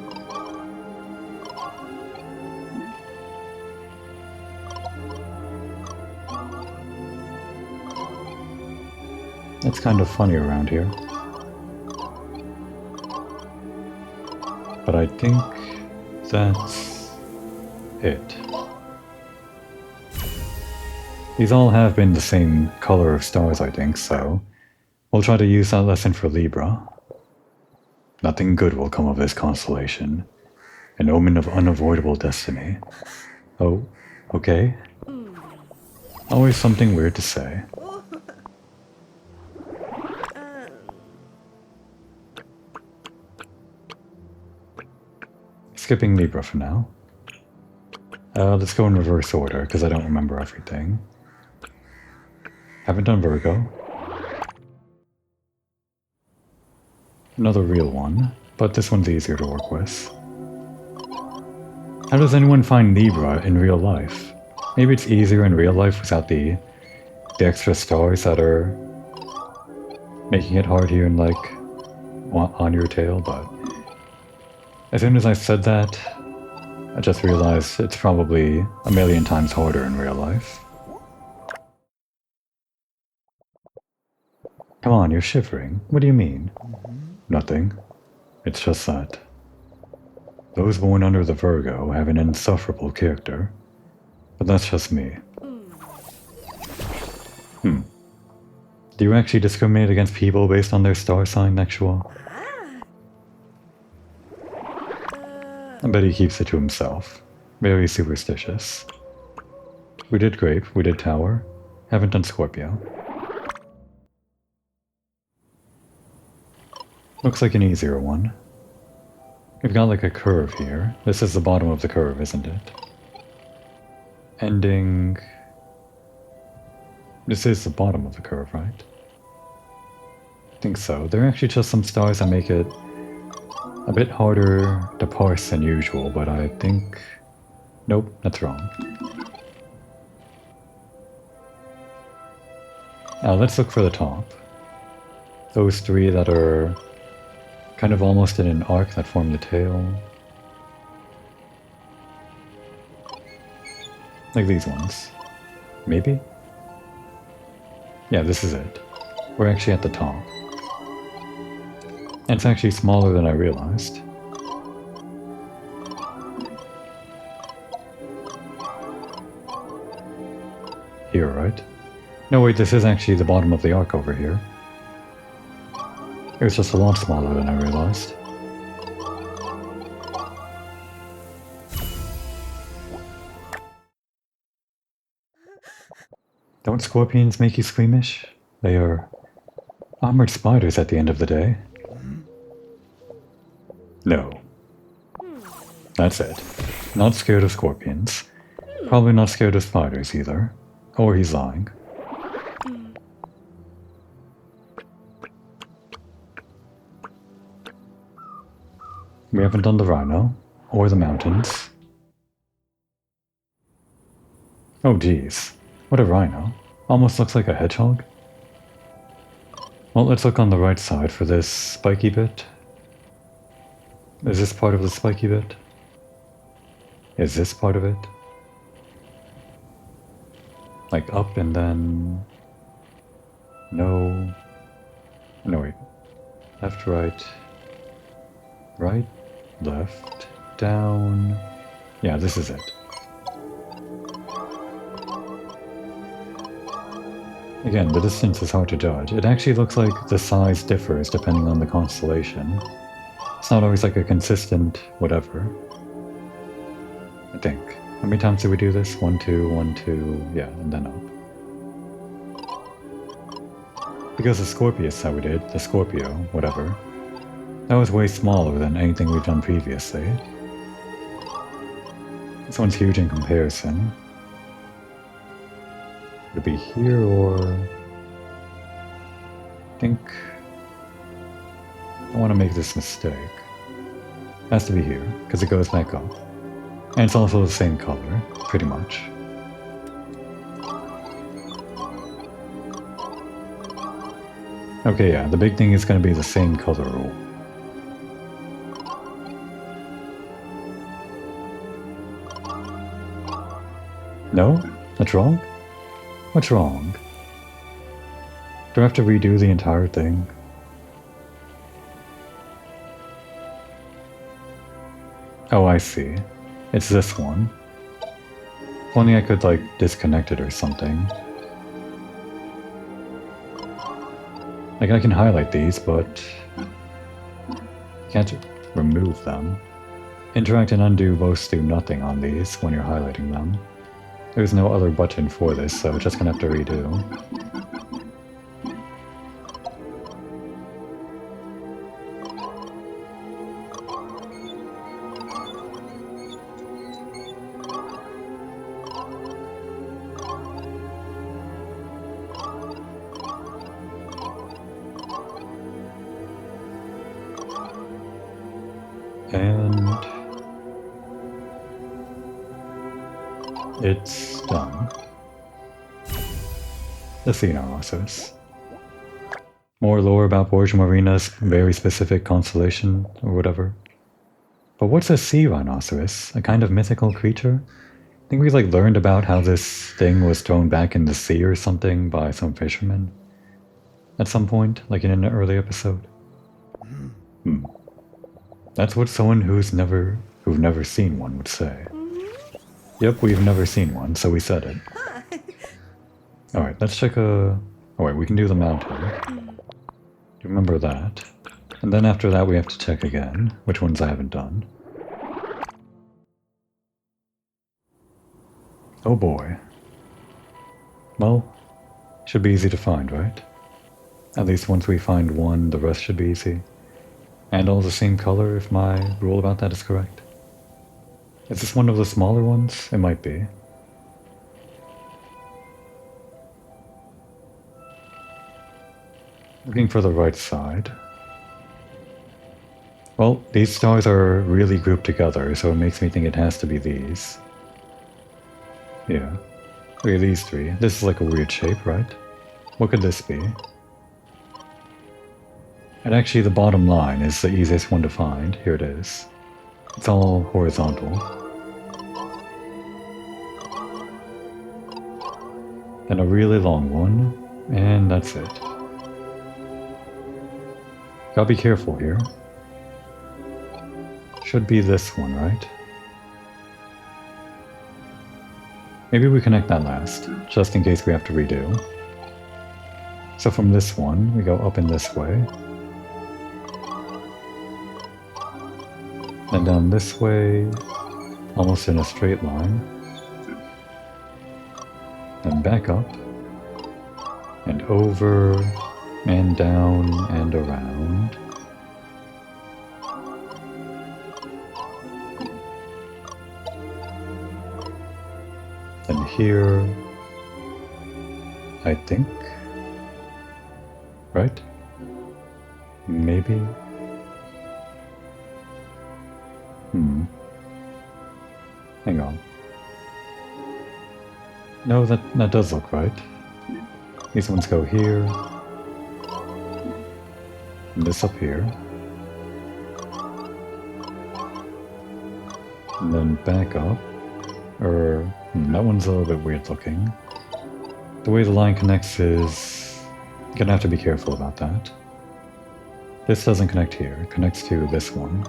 It's kind of funny around here. But I think that's it. These all have been the same color of stars, I think, so we'll try to use that lesson for Libra. Nothing good will come of this constellation. An omen of unavoidable destiny. Oh, okay. Always something weird to say. Skipping Libra for now. Let's go in reverse order, because I don't remember everything. Haven't done Virgo. Another real one, but this one's easier to work with. How does anyone find Libra in real life? Maybe it's easier in real life without the extra stars that are making it hard here in, like, on your tail, but as soon as I said that, I just realized it's probably a million times harder in real life. Come on, you're shivering. What do you mean? Nothing. It's just that those born under the Virgo have an insufferable character. But that's just me. Do you actually discriminate against people based on their star sign, Nexual? I bet he keeps it to himself. Very superstitious. We did Grape, we did Tower. Haven't done Scorpio. Looks like an easier one. We've got like a curve here. This is the bottom of the curve, isn't it? Ending... This is the bottom of the curve, right? I think so. There are actually just some stars that make it a bit harder to parse than usual, but I think... Nope, that's wrong. Now let's look for the top. Those three that are kind of almost in an arc that form the tail. Like these ones. Maybe? Yeah, this is it. We're actually at the top. And it's actually smaller than I realized. Here, right? No, wait, this is actually the bottom of the arc over here. It was just a lot smaller than I realized. Don't scorpions make you squeamish? They are armored spiders at the end of the day. No. That's it. Not scared of scorpions. Probably not scared of spiders either. Or he's lying. We haven't done the rhino, or the mountains. Oh geez, what a rhino. Almost looks like a hedgehog. Well, let's look on the right side for this spiky bit. Is this part of the spiky bit? Is this part of it? Like up and then... No... No, wait. Left, right... Right, left, down... Yeah, this is it. Again, the distance is hard to judge. It actually looks like the size differs depending on the constellation. It's not always like a consistent whatever. I think. How many times did we do this? 1, 2, 1, 2, yeah, and then up. Because the Scorpius that we did, the Scorpio, whatever, that was way smaller than anything we've done previously. This one's huge in comparison. Would it be here or... I think... I want to make this mistake. It has to be here, because it goes back up. And it's also the same color, pretty much. Okay, yeah, the big thing is going to be the same color rule. No? That's wrong? What's wrong? Do I have to redo the entire thing? Oh, I see. It's this one. If only I could, like, disconnect it or something. Like, I can highlight these, but... can't remove them. Interact and undo both do nothing on these when you're highlighting them. There's no other button for this, so just gonna have to redo. And... it's done. The sea rhinoceros. More lore about Borgia Marina's very specific constellation, or whatever. But what's a sea rhinoceros? A kind of mythical creature? I think we like learned about how this thing was thrown back in the sea or something by some fishermen. At some point, like in an early episode. That's what someone who've never seen one would say. Yep, we've never seen one, so we said it. Alright, let's check a... Oh wait, we can do the mountain. Remember that. And then after that we have to check again, which ones I haven't done. Oh boy. Well, should be easy to find, right? At least once we find one, the rest should be easy. And all the same color, if my rule about that is correct. Is this one of the smaller ones? It might be. Looking for the right side. Well, these stars are really grouped together, so it makes me think it has to be these. Yeah. Look at these three. This is like a weird shape, right? What could this be? And actually the bottom line is the easiest one to find. Here it is. It's all horizontal. Then a really long one, and that's it. Gotta be careful here. Should be this one, right? Maybe we connect that last, just in case we have to redo. So from this one, we go up in this way. And down this way, almost in a straight line. Then back up. And over, and down, and around. And here, I think, right? Maybe. Hang on. No, that does look right. These ones go here. And this up here. And then back up. That one's a little bit weird looking. The way the line connects is... You're gonna have to be careful about that. This doesn't connect here. It connects to this one.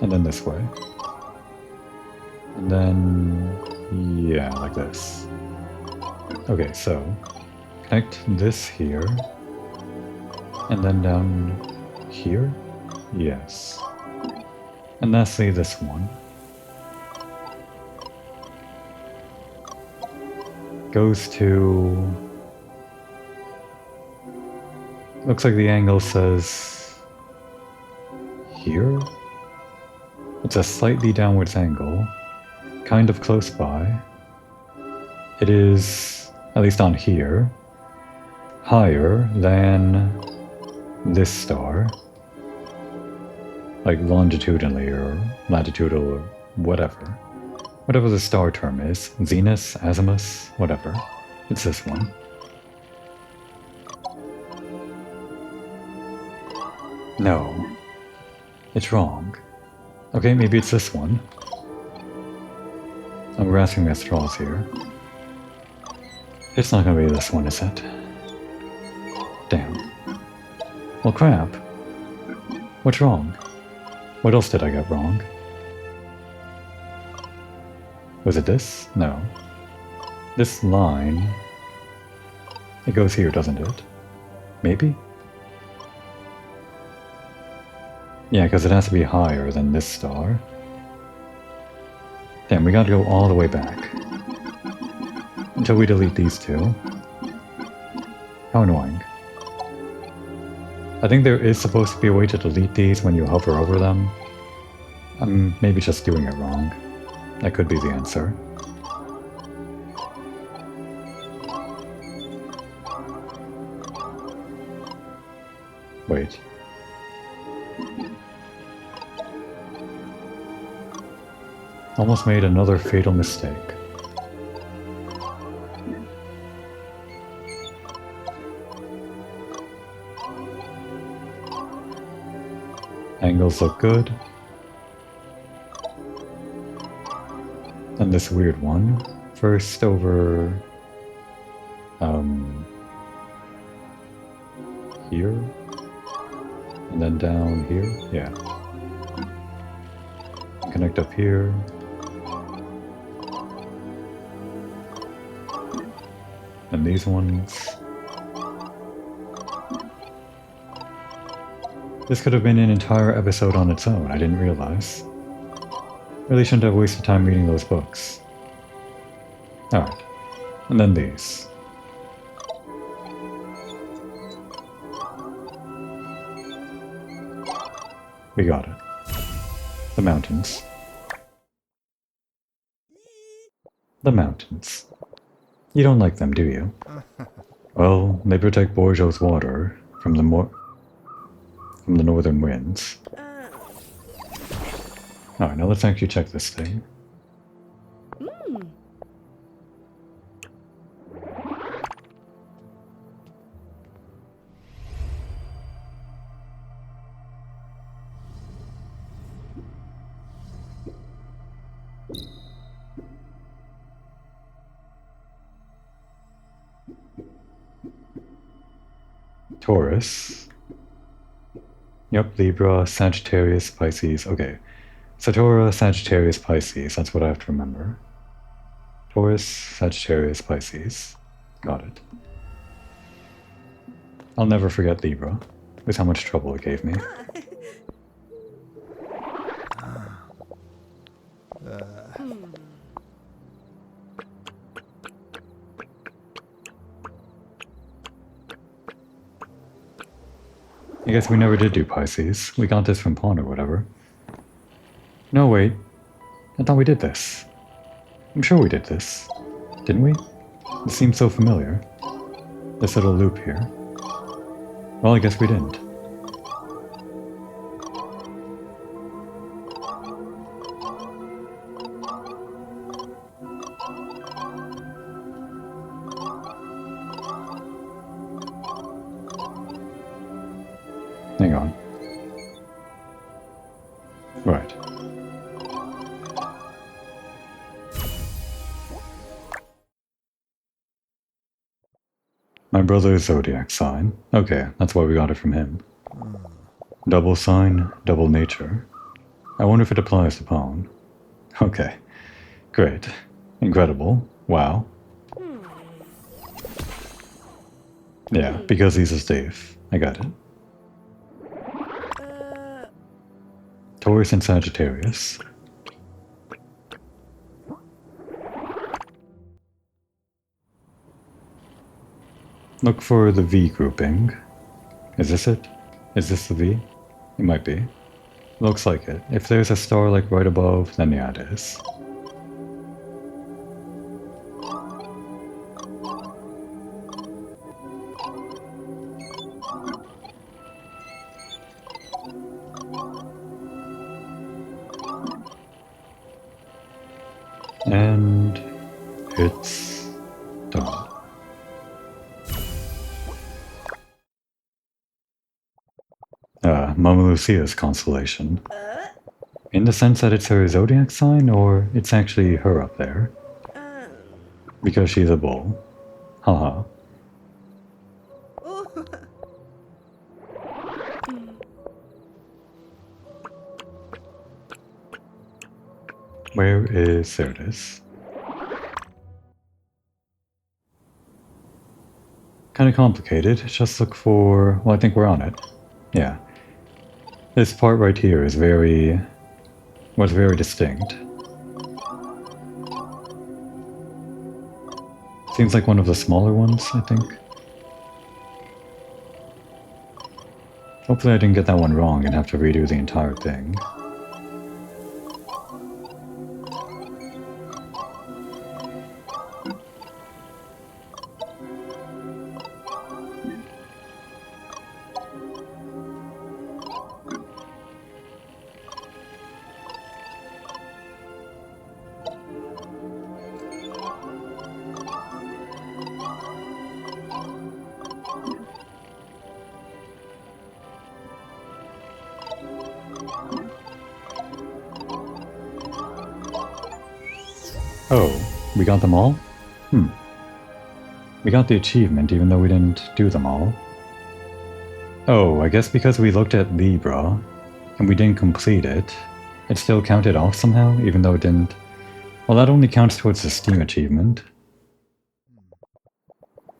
And then this way. And then... yeah, like this. Okay, so... connect this here. And then down here? Yes. And lastly, this one. Goes to... looks like the angle says... here? It's a slightly downwards angle. Kind of close by. It is, at least on here, higher than this star. Like longitudinally or latitudinal or whatever. Whatever the star term is. Zenus, azimuth, whatever. It's this one. No. It's wrong. Okay, maybe it's this one. I'm grasping at straws here. It's not gonna be this one, is it? Damn. Well, crap. What's wrong? What else did I get wrong? Was it this? No. This line... it goes here, doesn't it? Maybe? Yeah, because it has to be higher than this star. Damn, we gotta go all the way back. Until we delete these two. How annoying. I think there is supposed to be a way to delete these when you hover over them. I'm maybe just doing it wrong. That could be the answer. Wait. Almost made another fatal mistake. Angles look good. And this weird one. First over... here? And then down here? Yeah. Connect up here. And these ones... This could have been an entire episode on its own, I didn't realize. Really shouldn't have wasted time reading those books. Alright. And then these. We got it. The mountains. The mountains. You don't like them, do you? Well, they protect Borjo's water from the northern winds. Alright, now let's actually check this thing. Taurus. Yep, Libra, Sagittarius, Pisces. Okay. Satora, Sagittarius, Pisces. That's what I have to remember. Taurus, Sagittarius, Pisces. Got it. I'll never forget Libra, with how much trouble it gave me. I guess we never did do Pisces. We got this from Pawn or whatever. No, wait. I thought we did this. I'm sure we did this. Didn't we? It seems so familiar. This little loop here. Well, I guess we didn't. My brother's zodiac sign. Okay, that's why we got it from him. Double sign, double nature. I wonder if it applies to Pawn. Okay, great. Incredible. Wow. Yeah, because he's a Steve. I got it. Taurus and Sagittarius. Look for the V grouping. Is this it? Is this the V? It might be. Looks like it. If there's a star like right above, then yeah, it is. And it's done. Mama Lucia's constellation. In the sense that it's her zodiac sign, or it's actually her up there? Because she's a bull. Haha. Where is... there it is. Kinda complicated. Just look for... well, I think we're on it. Yeah. This part right here is very... was very distinct. Seems like one of the smaller ones, I think. Hopefully I didn't get that one wrong and have to redo the entire thing. Oh, we got them all? We got the achievement even though we didn't do them all. Oh, I guess because we looked at Libra and we didn't complete it, it still counted off somehow, even though it didn't... well, that only counts towards the Steam achievement.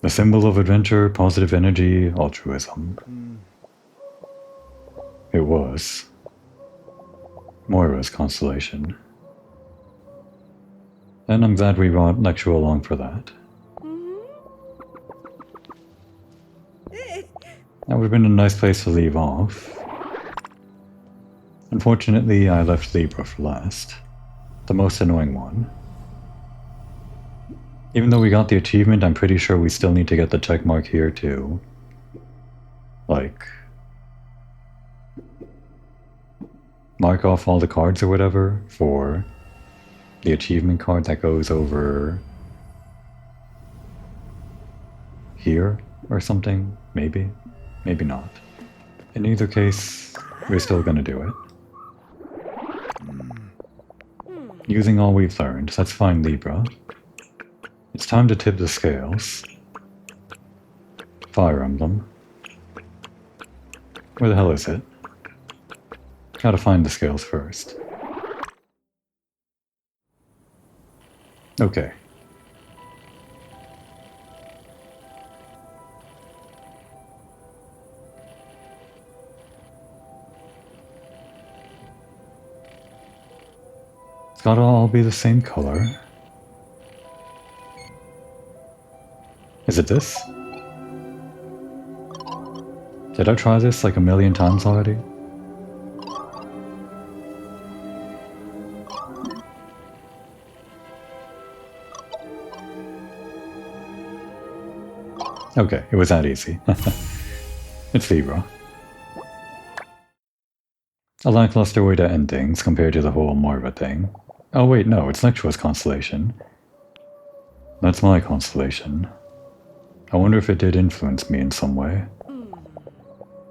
The symbol of adventure, positive energy, altruism. It was Moira's constellation. And I'm glad we brought Lecture along for that. That would have been a nice place to leave off. Unfortunately, I left Libra for last. The most annoying one. Even though we got the achievement, I'm pretty sure we still need to get the check mark here too. Like... mark off all the cards or whatever for the achievement card that goes over here or something, maybe, maybe not. In either case, we're still gonna do it. Using all we've learned, let's find Libra. It's time to tip the scales. Fire Emblem. Where the hell is it? Gotta find the scales first. Okay. It's gotta all be the same color. Is it this? Did I try this like a million times already? Okay, it was that easy. It's Libra. A lackluster way to end things compared to the whole Moira thing. Oh wait, no, it's Lectua's constellation. That's my constellation. I wonder if it did influence me in some way.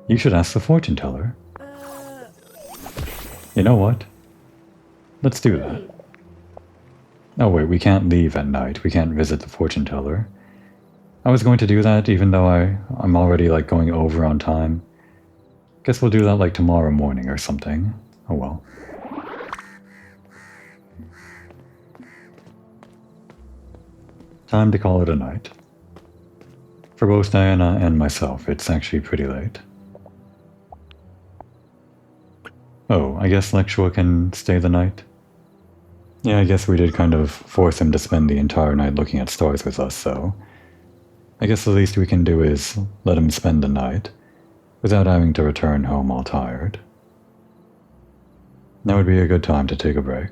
You should ask the fortune teller. You know what? Let's do that. Oh wait, we can't leave at night. We can't visit the fortune teller. I was going to do that even though I'm already like going over on time. Guess we'll do that like tomorrow morning or something. Oh well. Time to call it a night. For both Diana and myself, it's actually pretty late. Oh, I guess Lexua can stay the night? Yeah, I guess we did kind of force him to spend the entire night looking at stars with us, so I guess the least we can do is let him spend the night without having to return home all tired. That would be a good time to take a break.